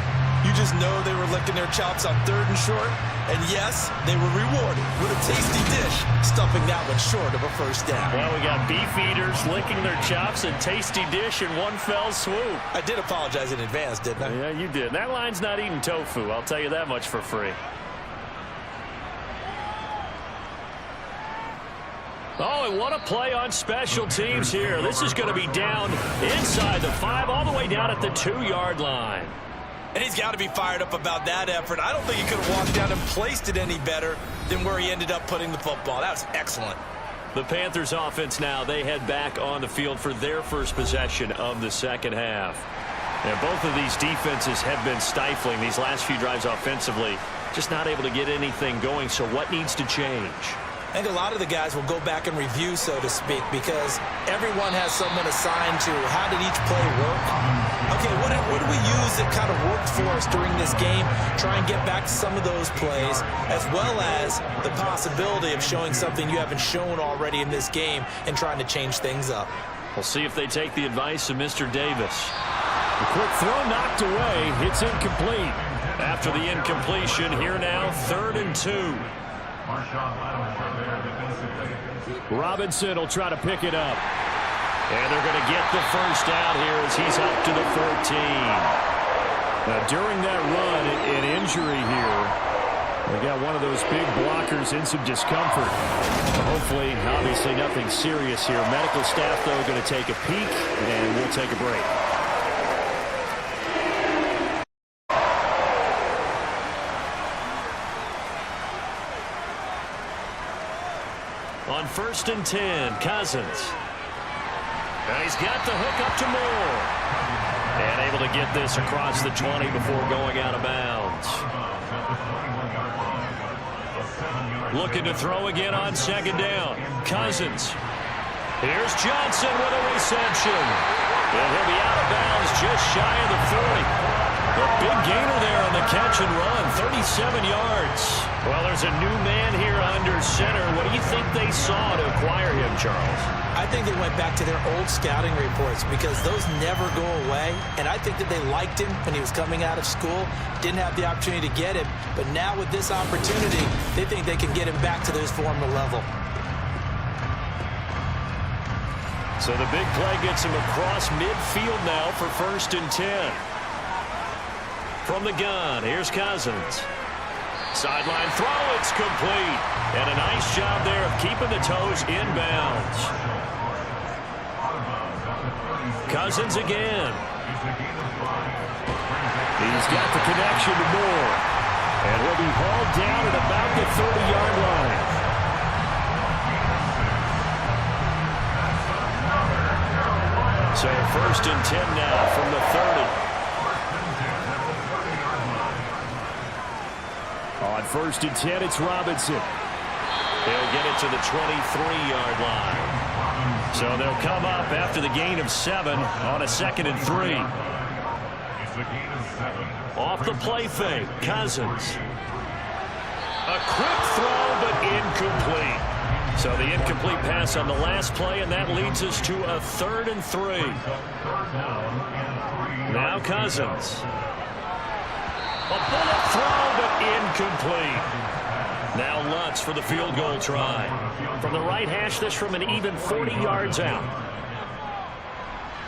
Speaker 3: you just know they were licking their chops on third and short. And yes, they were rewarded with a tasty dish, stuffing that one short of a first down.
Speaker 2: Well, we got beefeaters licking their chops and tasty dish in one fell swoop.
Speaker 3: I did apologize in advance, didn't I?
Speaker 2: Yeah, you did. That line's not eating tofu, I'll tell you that much for free. Oh, and what a play on special teams here. This is going to be down inside the 5, all the way down at the 2-yard line.
Speaker 3: And he's got to be fired up about that effort. I don't think he could have walked down and placed it any better than where he ended up putting the football. That was excellent.
Speaker 2: The Panthers offense now, they head back on the field for their first possession of the second half. And both of these defenses have been stifling these last few drives offensively. Just not able to get anything going, so what needs to change?
Speaker 3: I think a lot of the guys will go back and review, so to speak, because everyone has someone assigned to how did each play work. Okay, what do we use that kind of worked for us during this game? Try and get back to some of those plays, as well as the possibility of showing something you haven't shown already in this game and trying to change things up.
Speaker 2: We'll see if they take the advice of Mr. Davis. The quick throw knocked away. It's incomplete. After the incompletion, here now, 3rd and 2. Robinson will try to pick it up. And they're going to get the first down here as he's up to the 14. Now, during that run, an injury here. We got one of those big blockers in some discomfort. Hopefully, obviously nothing serious here. Medical staff, though, going to take a peek, and we'll take a break. On 1st and 10, Cousins. And he's got the hook up to Moore. And able to get this across the 20 before going out of bounds. Looking to throw again on 2nd down. Cousins. Here's Johnson with a reception. And he'll be out of bounds just shy of the 40. A big gainer there on the catch and run, 37 yards. Well, there's a new man here under center. What do you think they saw to acquire him, Charles?
Speaker 3: I think they went back to their old scouting reports because those never go away. And I think that they liked him when he was coming out of school. Didn't have the opportunity to get him. But now with this opportunity, they think they can get him back to his former level.
Speaker 2: So the big play gets him across midfield now for 1st and 10. From the gun, here's Cousins. Sideline throw, it's complete. And a nice job there of keeping the toes inbounds. Cousins again. He's got the connection to Moore. And he'll be hauled down at about the 30-yard line. So 1st and 10 now from the 30. On 1st and 10, it's Robinson. They'll get it to the 23-yard line. So they'll come up after the gain of 7 on a 2nd and 3. Off the play fake, Cousins. A quick throw, but incomplete. So the incomplete pass on the last play, and that leads us to a 3rd and 3. Now Cousins. A bullet throw, but incomplete. Now Lutz for the field goal try. From the right hash, this from an even 40 yards out.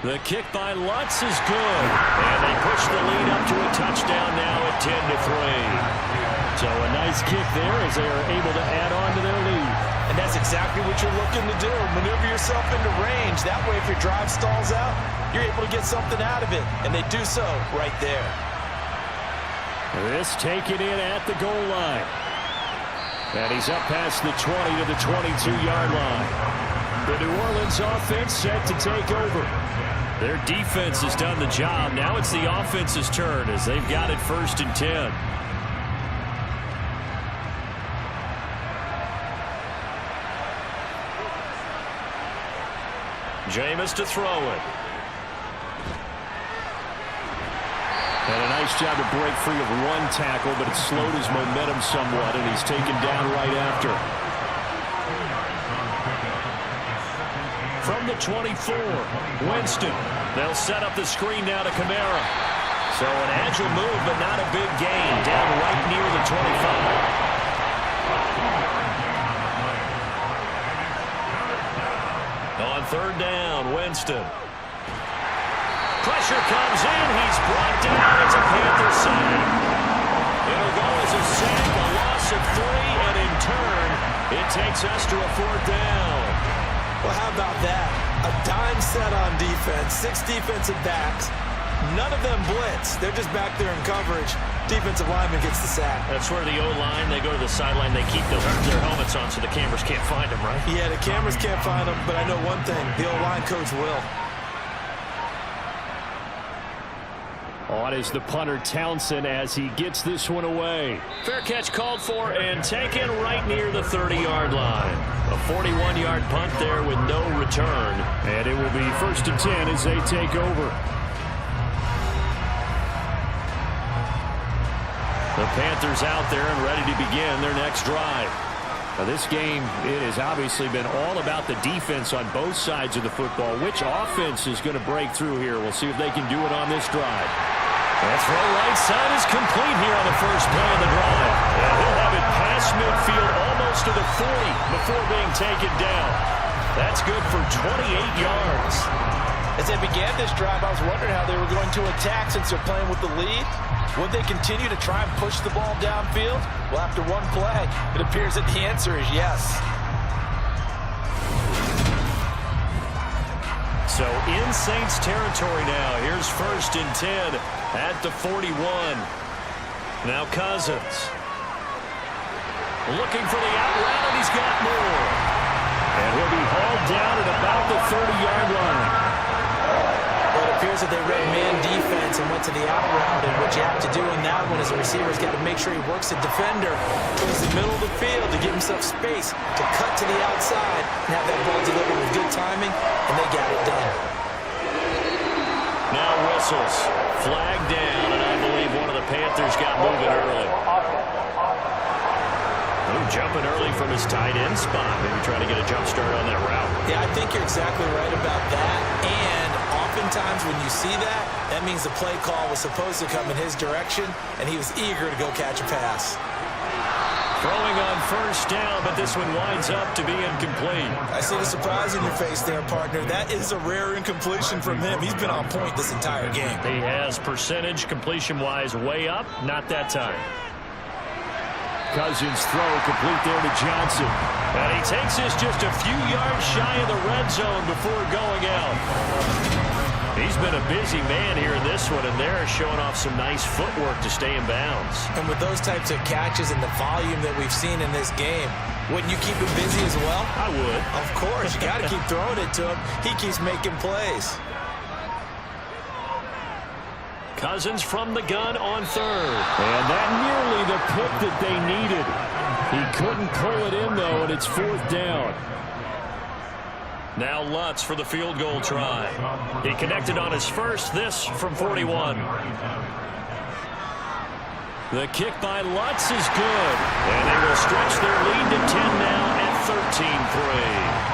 Speaker 2: The kick by Lutz is good. And they push the lead up to a touchdown now at 10-3. So a nice kick there as they are able to add on to their lead.
Speaker 3: And that's exactly what you're looking to do. Maneuver yourself into range. That way, if your drive stalls out, you're able to get something out of it. And they do so right there.
Speaker 2: This taken in at the goal line. And he's up past the 20 to the 22-yard line. The New Orleans offense set to take over. Their defense has done the job. Now it's the offense's turn as they've got it 1st and 10. Jameis to throw it.
Speaker 5: And a nice job to break free of one tackle, but it slowed his momentum somewhat, and he's taken down right after.
Speaker 2: From the 24, Winston. They'll set up the screen now to Kamara. So an agile move, but not a big gain. Down right near the 25. On third down, Winston. Pressure comes in. He's brought down. It's a Panther sack. It'll go as a sack, a loss of 3, and in turn, it takes us to a fourth down.
Speaker 3: Well, how about that? A dime set on defense, 6 defensive backs. None of them blitz. They're just back there in coverage. Defensive lineman gets the sack.
Speaker 2: That's where the O-line, they go to the sideline, they keep their helmets on so the cameras can't find them, right?
Speaker 3: Yeah, the cameras can't find them, but I know one thing. The O-line coach will.
Speaker 5: On is the punter, Townsend, as he gets this one away.
Speaker 2: Fair catch called for and taken right near the 30-yard line. A 41-yard punt there with no return.
Speaker 5: And it will be 1st and 10 as they take over.
Speaker 2: The Panthers out there and ready to begin their next drive.
Speaker 5: Now this game, it has obviously been all about the defense on both sides of the football. Which offense is going to break through here? We'll see if they can do it on this drive.
Speaker 2: The throw right side is complete here on the first play of the drive. And he'll have it past midfield almost to the 40 before being taken down. That's good for 28 yards.
Speaker 3: As they began this drive, I was wondering how they were going to attack since they're playing with the lead. Would they continue to try and push the ball downfield? Well, after one play, it appears that the answer is yes.
Speaker 2: So in Saints territory now. Here's 1st and 10 at the 41. Now Cousins. Looking for the out route, and he's got more.
Speaker 5: And he'll be hauled down at about the 30-yard line.
Speaker 3: Well, it appears that they read man defense and went to the out route, and what you have to do in that one is the receiver's got to make sure he works the defender towards the middle of the field to give himself space to cut to the outside and have that ball delivered with good timing, and they got it done.
Speaker 2: Now whistles. Flag down, and I believe one of the Panthers got moving early. Jumping early from his tight end spot. Maybe trying to get a jump start on that route.
Speaker 3: Yeah, I think you're exactly right about that. And oftentimes when you see that, that means the play call was supposed to come in his direction, and he was eager to go catch a pass.
Speaker 2: Throwing on first down, but this one winds up to be incomplete.
Speaker 3: I see the surprise in your face there, partner. That is a rare incompletion from him. He's been on point this entire game.
Speaker 2: He has percentage completion-wise way up. Not that time.
Speaker 5: Cousins throw complete there to Johnson.
Speaker 2: And he takes this just a few yards shy of the red zone before going out. He's been a busy man here in this one, and they're showing off some nice footwork to stay in bounds.
Speaker 3: And with those types of catches and the volume that we've seen in this game, wouldn't you keep him busy as well?
Speaker 2: I would.
Speaker 3: Of course. You got to keep throwing it to him. He keeps making plays.
Speaker 2: Cousins from the gun on third.
Speaker 5: And that nearly the pick that they needed. He couldn't pull it in, though, and it's 4th down.
Speaker 2: Now Lutz for the field goal try. He connected on his first, this from 41. The kick by Lutz is good. And they will stretch their lead to 10 now at 13-3.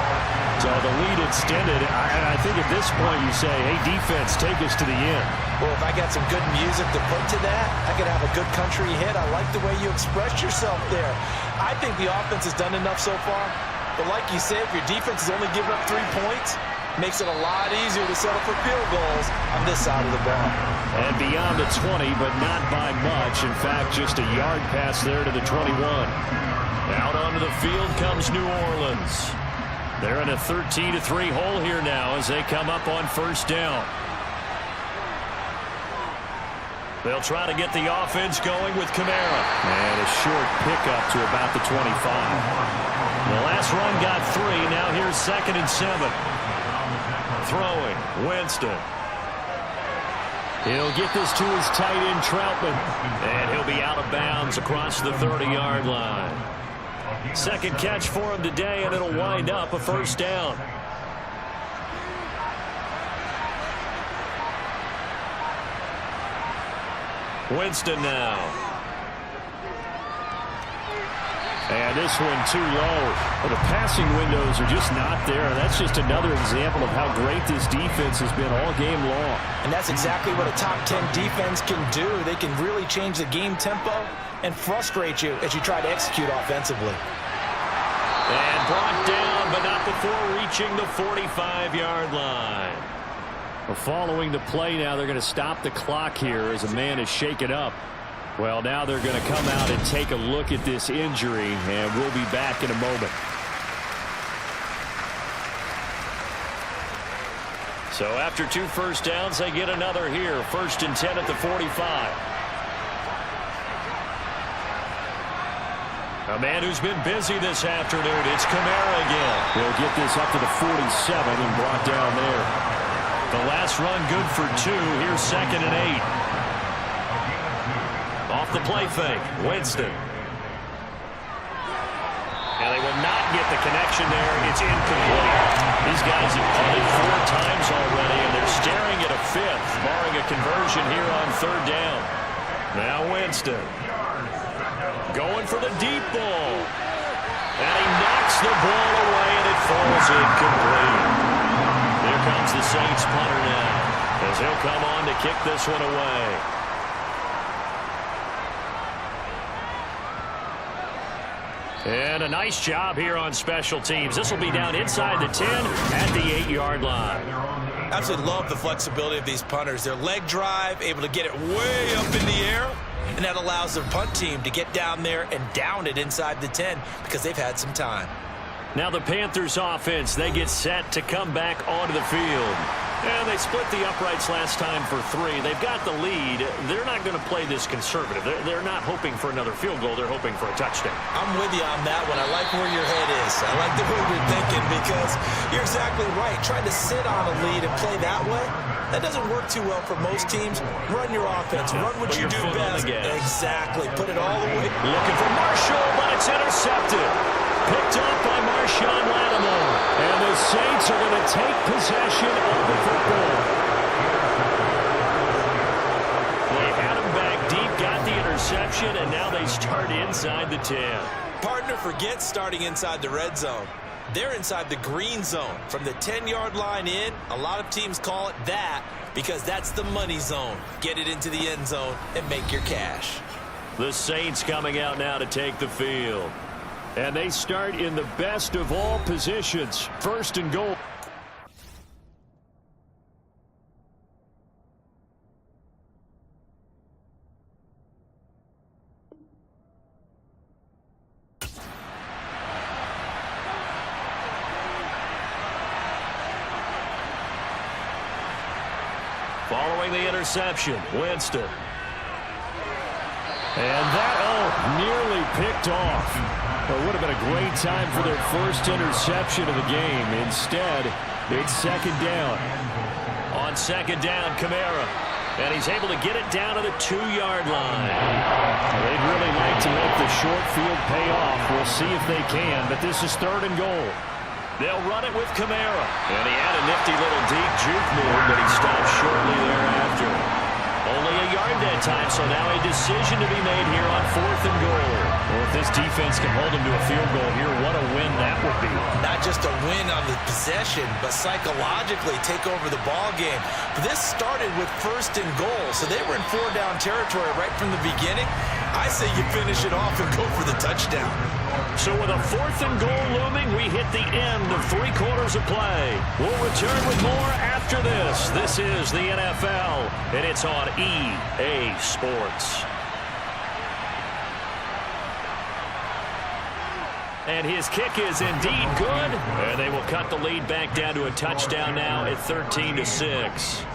Speaker 5: So the lead extended. I think at this point you say, hey, defense, take us to the end.
Speaker 3: Well, if I got some good music to put to that, I could have a good country hit. I like the way you expressed yourself there. I think the offense has done enough so far. But like you said, if your defense is only giving up 3 points, makes it a lot easier to settle for field goals on this side of the ball.
Speaker 5: And beyond the 20, but not by much. In fact, just a yard pass there to the 21.
Speaker 2: Out onto the field comes New Orleans. They're in a 13-3 hole here now as they come up on first down. They'll try to get the offense going with Kamara.
Speaker 5: And a short pickup to about the 25.
Speaker 2: The last run got 3. Now here's 2nd and 7. Throwing. Winston.
Speaker 5: He'll get this to his tight end, Troutman.
Speaker 2: And he'll be out of bounds across the 30-yard line. Second catch for him today, and it'll wind up a first down. Winston now. And this one too low. Well, the passing windows are just not there. That's just another example of how great this defense has been all game long.
Speaker 3: And that's exactly what a top 10 defense can do. They can really change the game tempo and frustrate you as you try to execute offensively.
Speaker 2: And brought down, but not before reaching the 45-yard line.
Speaker 5: Well, following the play now, they're going to stop the clock here as a man is shaken up. Well, now they're going to come out and take a look at this injury, and we'll be back in a moment.
Speaker 2: So after 2 first downs, they get another here. 1st and 10 at the 45. A man who's been busy this afternoon. It's Kamara again.
Speaker 5: They'll get this up to the 47 and brought down there.
Speaker 2: The last run good for 2. Here's 2nd and 8. Off the play fake. Winston. And they will not get the connection there. It's incomplete. These guys have punted 4 times already, and they're staring at a 5th, barring a conversion here on 3rd down. Now Winston. Going for the deep ball. And he knocks the ball away, and it falls incomplete. Here comes the Saints punter now, as he'll come on to kick this one away. And a nice job here on special teams. This will be down inside the 10 at the 8-yard line.
Speaker 3: Absolutely love the flexibility of these punters. Their leg drive, able to get it way up in the air, and that allows their punt team to get down there and down it inside the 10 because they've had some time.
Speaker 2: Now the Panthers offense, they get set to come back onto the field. And they split the uprights last time for 3. They've got the lead. They're not going to play this conservative. They're not hoping for another field goal. They're hoping for a touchdown.
Speaker 3: I'm with you on that one. I like where your head is. I like the way you're thinking because you're exactly right. Trying to sit on a lead and play that way, that doesn't work too well for most teams. Run your offense. Run what you do best. Exactly. Put it all the way.
Speaker 2: Looking for Marshall, but it's intercepted. Picked up by Marshawn Lattimore.
Speaker 5: And the Saints are going to take possession of the football.
Speaker 2: They had him back deep, got the interception, and now they start inside the 10.
Speaker 3: Partner, forget starting inside the red zone. They're inside the green zone. From the 10-yard line in, a lot of teams call it that because that's the money zone. Get it into the end zone and make your cash.
Speaker 2: The Saints coming out now to take the field.
Speaker 5: And they start in the best of all positions. 1st and goal.
Speaker 2: Following the interception, Winston.
Speaker 5: And that, nearly picked off. Well, it would have been a great time for their first interception of the game. Instead, it's 2nd down.
Speaker 2: On 2nd down, Kamara. And he's able to get it down to the 2-yard line.
Speaker 5: They'd really like to make the short field pay off. We'll see if they can, but this is 3rd and goal.
Speaker 2: They'll run it with Kamara. And he had a nifty little deep juke move, but he stopped shortly thereafter. Only a yard that time, so now a decision to be made here on 4th and goal.
Speaker 5: Well, if this defense can hold them to a field goal here, what a win that would be.
Speaker 3: Not just a win on the possession, but psychologically take over the ball game. This started with 1st and goal, so they were in 4-down territory right from the beginning. I say you finish it off and go for the touchdown.
Speaker 2: So with a 4th and goal looming, we hit the end of 3 quarters of play. We'll return with more after this. This is the NFL, and it's on EA Sports. And his kick is indeed good. And they will cut the lead back down to a touchdown now at 13-6.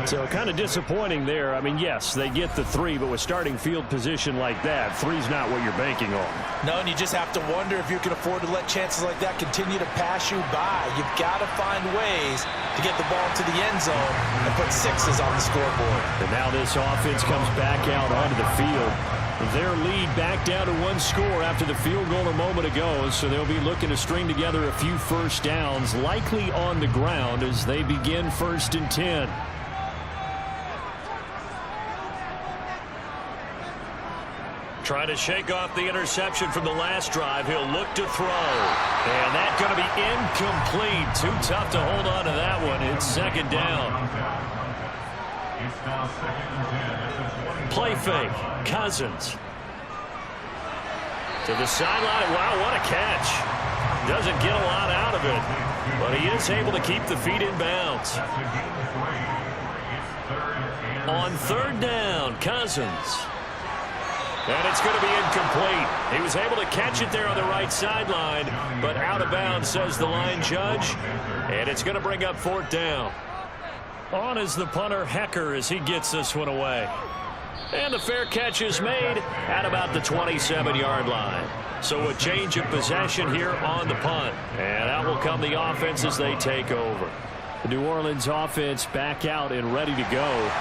Speaker 5: So kind of disappointing there. I mean, yes, they get the 3, but with starting field position like that, 3's not what you're banking on.
Speaker 3: No, and you just have to wonder if you can afford to let chances like that continue to pass you by. You've got to find ways to get the ball to the end zone and put 6s on the scoreboard.
Speaker 5: And now this offense comes back out onto the field. Their lead back down to 1 score after the field goal a moment ago, so they'll be looking to string together a few first downs, likely on the ground as they begin 1st and 10.
Speaker 2: Trying to shake off the interception from the last drive. He'll look to throw. And that's going to be incomplete. Too tough to hold on to that one. It's second down. Play fake. Cousins. To the sideline. Wow, what a catch. Doesn't get a lot out of it. But he is able to keep the feet in bounds. On third down, Cousins. And it's going to be incomplete. He was able to catch it there on the right sideline, but out of bounds, says the line judge. And it's going to bring up fourth down. On is the punter, Hecker, as he gets this one away. And the fair catch is made at about the 27-yard line. So a change of possession here on the punt. And out will come the offense as they take over.
Speaker 5: The New Orleans offense back out and ready to go.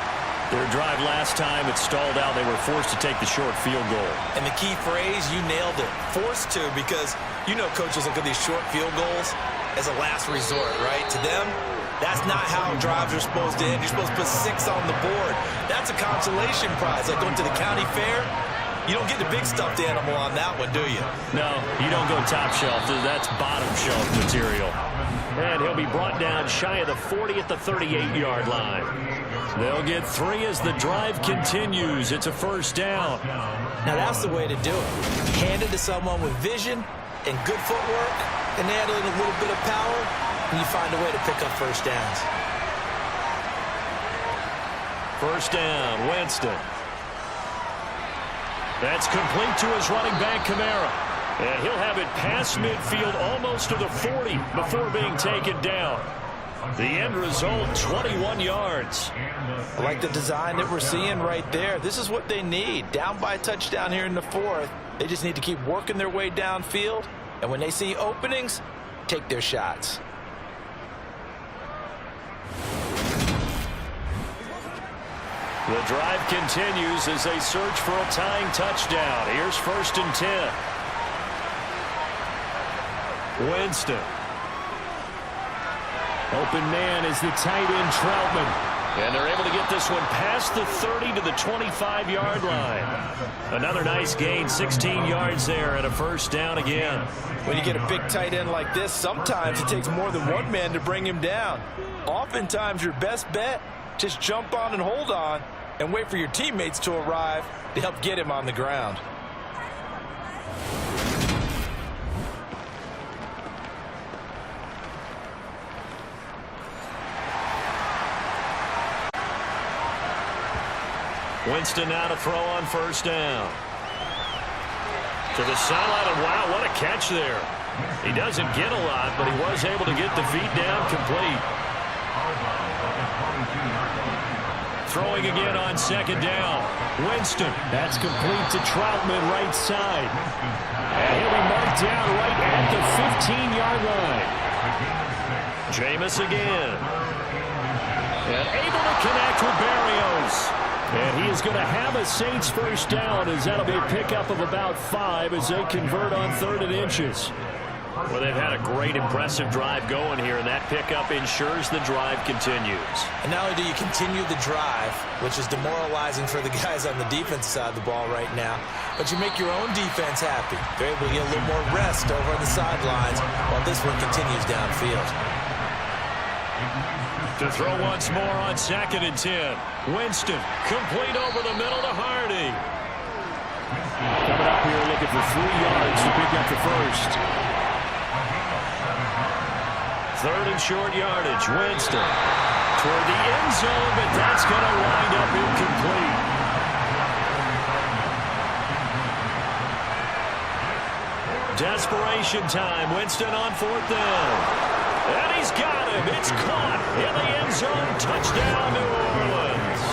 Speaker 5: Their drive last time, it stalled out. They were forced to take the short field goal.
Speaker 3: And the key phrase, you nailed it. Forced to, because you know coaches look at these short field goals as a last resort, right? To them, that's not how drives are supposed to end. You're supposed to put 6 on the board. That's a consolation prize. Like going to the county fair, you don't get the big stuffed animal on that one, do you?
Speaker 5: No, you don't go top shelf. That's bottom shelf material.
Speaker 2: And he'll be brought down shy of the 40 at the 38-yard line.
Speaker 5: They'll get 3 as the drive continues. It's a first down.
Speaker 3: Now that's the way to do it. Hand it to someone with vision and good footwork, and add in a little bit of power, and you find a way to pick up first downs.
Speaker 2: First down, Winston. That's complete to his running back, Kamara. And he'll have it past midfield almost to the 40 before being taken down. The end result, 21 yards.
Speaker 3: I like the design that we're seeing right there. This is what they need. Down by a touchdown here in the fourth. They just need to keep working their way downfield. And when they see openings, take their shots.
Speaker 2: The drive continues as they search for a tying touchdown. Here's first and 10. Winston.
Speaker 5: Open man is the tight end, Troutman.
Speaker 2: And they're able to get this one past the 30 to the 25-yard line. Another nice gain, 16 yards there, and a first down again.
Speaker 3: When you get a big tight end like this, sometimes it takes more than one man to bring him down. Oftentimes, your best bet, just jump on and hold on and wait for your teammates to arrive to help get him on the ground.
Speaker 2: Winston now to throw on first down. To the sideline, and wow, what a catch there. He doesn't get a lot, but he was able to get the feet down complete. Throwing again on second down. Winston.
Speaker 5: That's complete to Troutman, right side. And he'll be marked down right at the 15-yard line.
Speaker 2: Jameis again. And able to connect with Barrios.
Speaker 5: And he is going to have a Saints first down, as that'll be a pickup of about 5 as they convert on 3rd and inches.
Speaker 2: Well, they've had a great, impressive drive going here, and that pickup ensures the drive continues.
Speaker 3: And not only do you continue the drive, which is demoralizing for the guys on the defense side of the ball right now, but you make your own defense happy. They're able to get a little more rest over on the sidelines while this one continues downfield.
Speaker 2: To throw once more on 2nd and 10. Winston, complete over the middle to Hardy.
Speaker 5: Coming up here looking for 3 yards to pick up the first.
Speaker 2: 3rd and short yardage. Winston toward the end zone, but that's going to wind up incomplete. Desperation time. Winston on 4th down. And he's got him. It's caught in the end zone. Touchdown, New Orleans.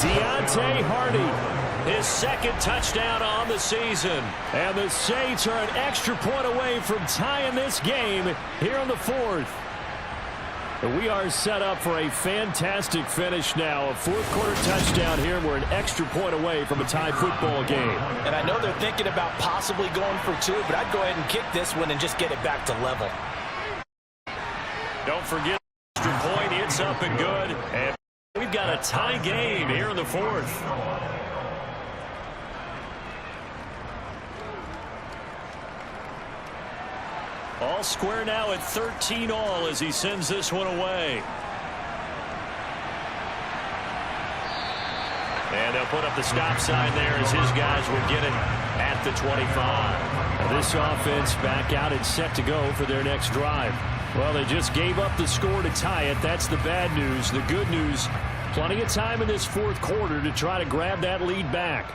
Speaker 5: Deontay Hardy,
Speaker 2: his 2nd touchdown on the season.
Speaker 5: And the Saints are an extra point away from tying this game here on the 4th. And we are set up for a fantastic finish now. A 4th quarter touchdown here, and we're an extra point away from a tie football game.
Speaker 3: And I know they're thinking about possibly going for 2, but I'd go ahead and kick this one and just get it back to level.
Speaker 2: Don't forget the extra point. It's up and good. And we've got a tie game here in the 4th. All square now at 13 all as he sends this one away. And they'll put up the stop sign there as his guys will get it at the 25. Now this offense back out and set to go for their next drive. Well, they just gave up the score to tie it. That's the bad news. The good news, plenty of time in this fourth quarter to try to grab that lead back.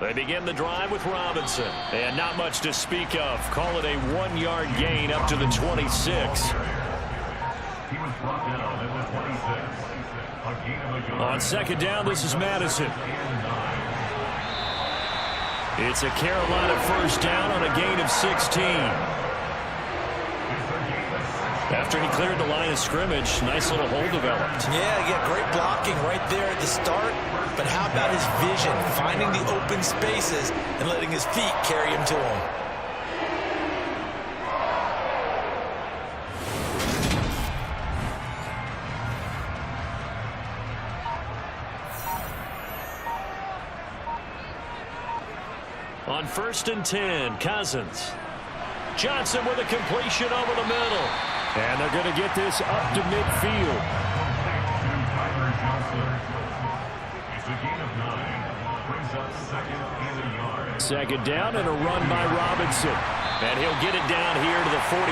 Speaker 2: They begin the drive with Robinson. And not much to speak of. Call it a 1-yard gain up to the 26. On second down, this is Madison. It's a Carolina first down on a gain of 16. After he cleared the line of scrimmage, nice little hole developed.
Speaker 3: Yeah, great blocking right there at the start. But how about his vision, finding the open spaces and letting his feet carry him to him?
Speaker 2: On 1st and 10, Cousins. Johnson with a completion over the middle. And they're going to get this up to midfield. Second down and a run by Robinson. And he'll get it down here to the 43.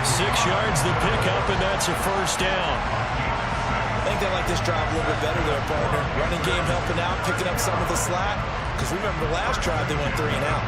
Speaker 2: 6 yards the pickup, and that's a first down.
Speaker 3: I think they like this drive a little bit better there, partner. Running game helping out, picking up some of the slack. Because remember the last drive they went 3 and out.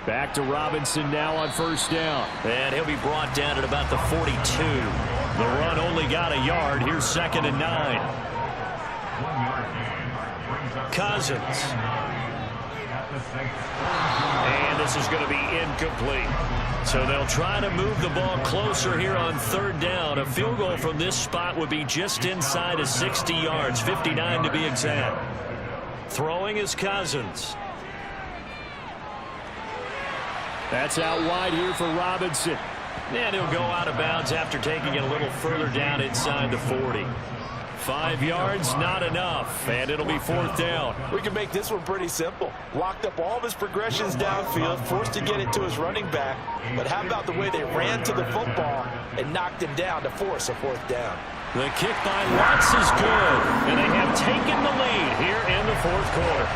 Speaker 2: Back to Robinson now on first down. And he'll be brought down at about the 42. The run only got a yard. Here's 2nd and 9. Cousins. And this is going to be incomplete. So they'll try to move the ball closer here on 3rd down. A field goal from this spot would be just inside of 60 yards, 59 to be exact. Throwing is Cousins. That's out wide here for Robinson. And he'll go out of bounds after taking it a little further down inside the 40. 5 yards, not enough, and it'll be 4th down.
Speaker 3: We can make this one pretty simple. Locked up all of his progressions downfield, forced to get it to his running back. But how about the way they ran to the football and knocked him down to force a 4th down?
Speaker 2: The kick by Watts is good, and they have taken the lead here in the 4th quarter.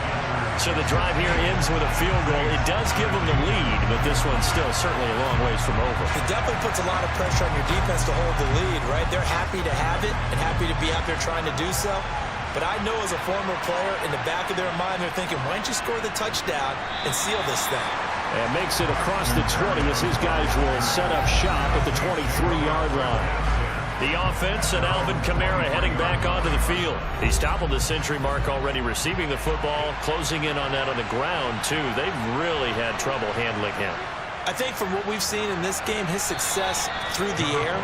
Speaker 2: So the drive here ends with a field goal. It does give them the lead, but this one's still certainly a long ways from over.
Speaker 3: It definitely puts a lot of pressure on your defense to hold the lead, right? They're happy to have it and happy to be out there trying to do so. But I know as a former player, in the back of their mind, they're thinking, why don't you score the touchdown and seal this thing?
Speaker 2: And makes it across the 20 as his guys will set up shop at the 23-yard line. The offense and Alvin Kamara heading back onto the field. He's toppled the century mark already receiving the football, closing in on that on the ground, too. They've really had trouble handling him.
Speaker 3: I think from what we've seen in this game, his success through the air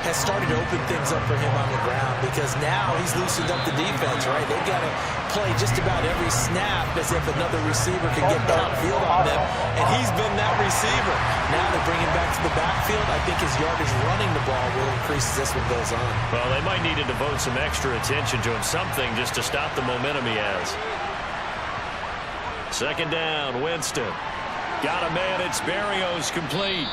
Speaker 3: has started to open things up for him on the ground because now he's loosened up the defense, right? They've got to play just about every snap as if another receiver could get downfield on them, and he's been that receiver. Now they bring him back to the backfield. I think his yardage running the ball will increase as this one goes on.
Speaker 2: Well, they might need to devote some extra attention to him, something just to stop the momentum he has. 2nd down, Winston. Got a man, it's Berrios, complete.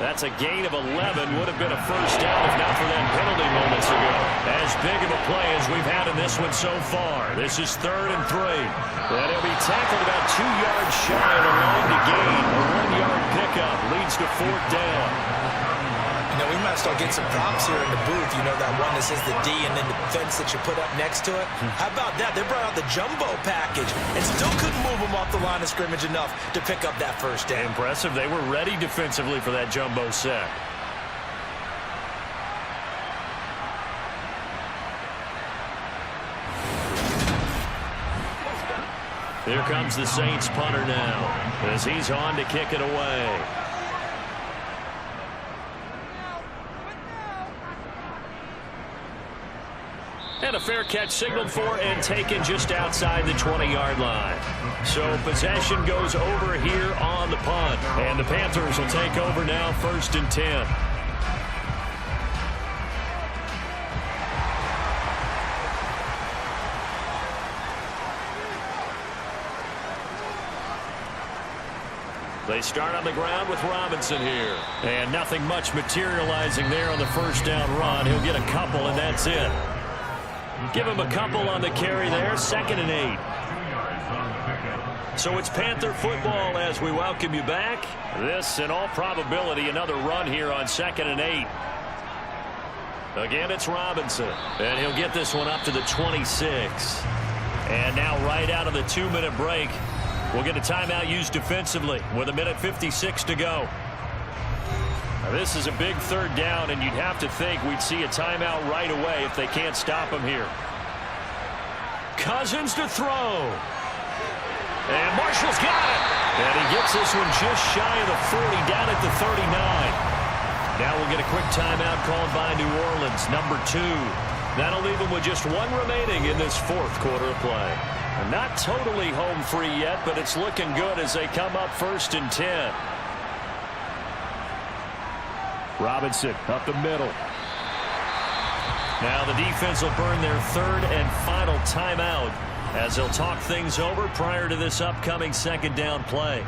Speaker 2: That's a gain of 11. Would have been a first down if not for that penalty moments ago. As big of a play as we've had in this one so far. This is 3rd and 3. And he'll be tackled about 2 yards shy of the line to gain. A 1-yard pickup leads to 4th down.
Speaker 3: You know, we might start getting some props here in the booth. You know, that one that says the D and then the fence that you put up next to it. How about that? They brought out the jumbo package and still couldn't move them off the line of scrimmage enough to pick up that first down.
Speaker 2: Impressive. They were ready defensively for that jumbo set. Here comes the Saints punter now as he's on to kick it away. And a fair catch signaled for and taken just outside the 20-yard line. So possession goes over here on the punt. And the Panthers will take over now, 1st and 10. They start on the ground with Robinson here. And nothing much materializing there on the first down run. He'll get a couple, and that's it. Give him a couple on the carry there, 2nd and 8. So it's Panther football as we welcome you back. This, in all probability, another run here on 2nd and 8. Again, it's Robinson. And he'll get this one up to the 26. And now right out of the 2-minute break, we'll get a timeout used defensively with 1:56 to go. Now, this is a big 3rd down, and you'd have to think we'd see a timeout right away if they can't stop him here. Cousins to throw. And Marshall's got it. And he gets this one just shy of the 40, down at the 39. Now we'll get a quick timeout called by New Orleans, number 2. That'll leave them with just 1 remaining in this 4th quarter of play. Not totally home free yet, but it's looking good as they come up 1st and 10. Robinson up the middle. Now the defense will burn their 3rd and final timeout as they'll talk things over prior to this upcoming 2nd down play.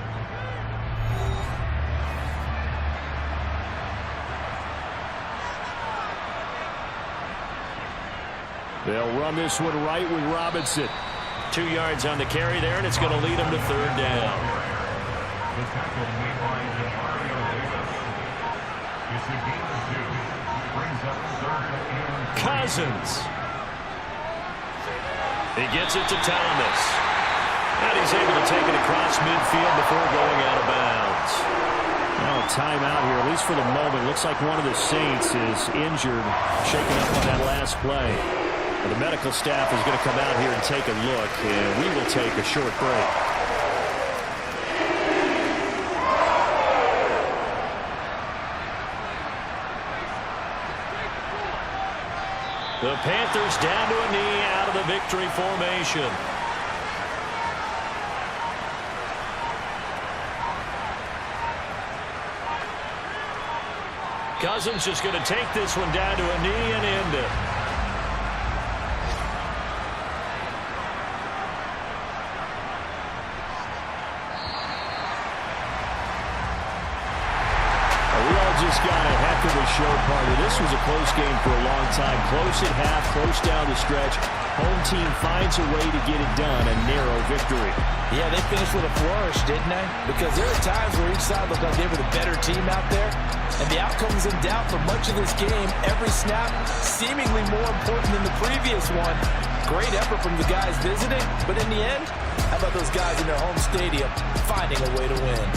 Speaker 2: They'll run this one right with Robinson. 2 yards on the carry there, and it's going to lead them to 3rd down. Cousins. He gets it to Thomas. And he's able to take it across midfield before going out of bounds.
Speaker 5: Now a timeout here, at least for the moment. Looks like one of the Saints is injured, shaken up on that last play. The medical staff is going to come out here and take a look, and we will take a short break.
Speaker 2: The Panthers down to a knee out of the victory formation. Cousins just going to take this one down to a knee and end it.
Speaker 5: Got a heck of a show party. This was a close game for a long time. Close at half, close down the stretch. Home team finds a way to get it done. A narrow victory.
Speaker 3: Yeah, they finished with a flourish, didn't they? Because there are times where each side looked like they were the better team out there. And the outcome was in doubt for much of this game. Every snap seemingly more important than the previous one. Great effort from the guys visiting. But in the end, how about those guys in their home stadium finding a way to win?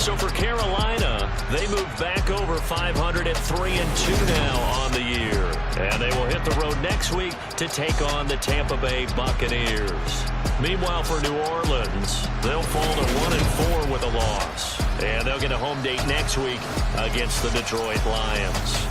Speaker 2: So for Carolina, they move back over 500 at 3-2 now on the year. And they will hit the road next week to take on the Tampa Bay Buccaneers. Meanwhile, for New Orleans, they'll fall to 1-4 with a loss. And they'll get a home date next week against the Detroit Lions.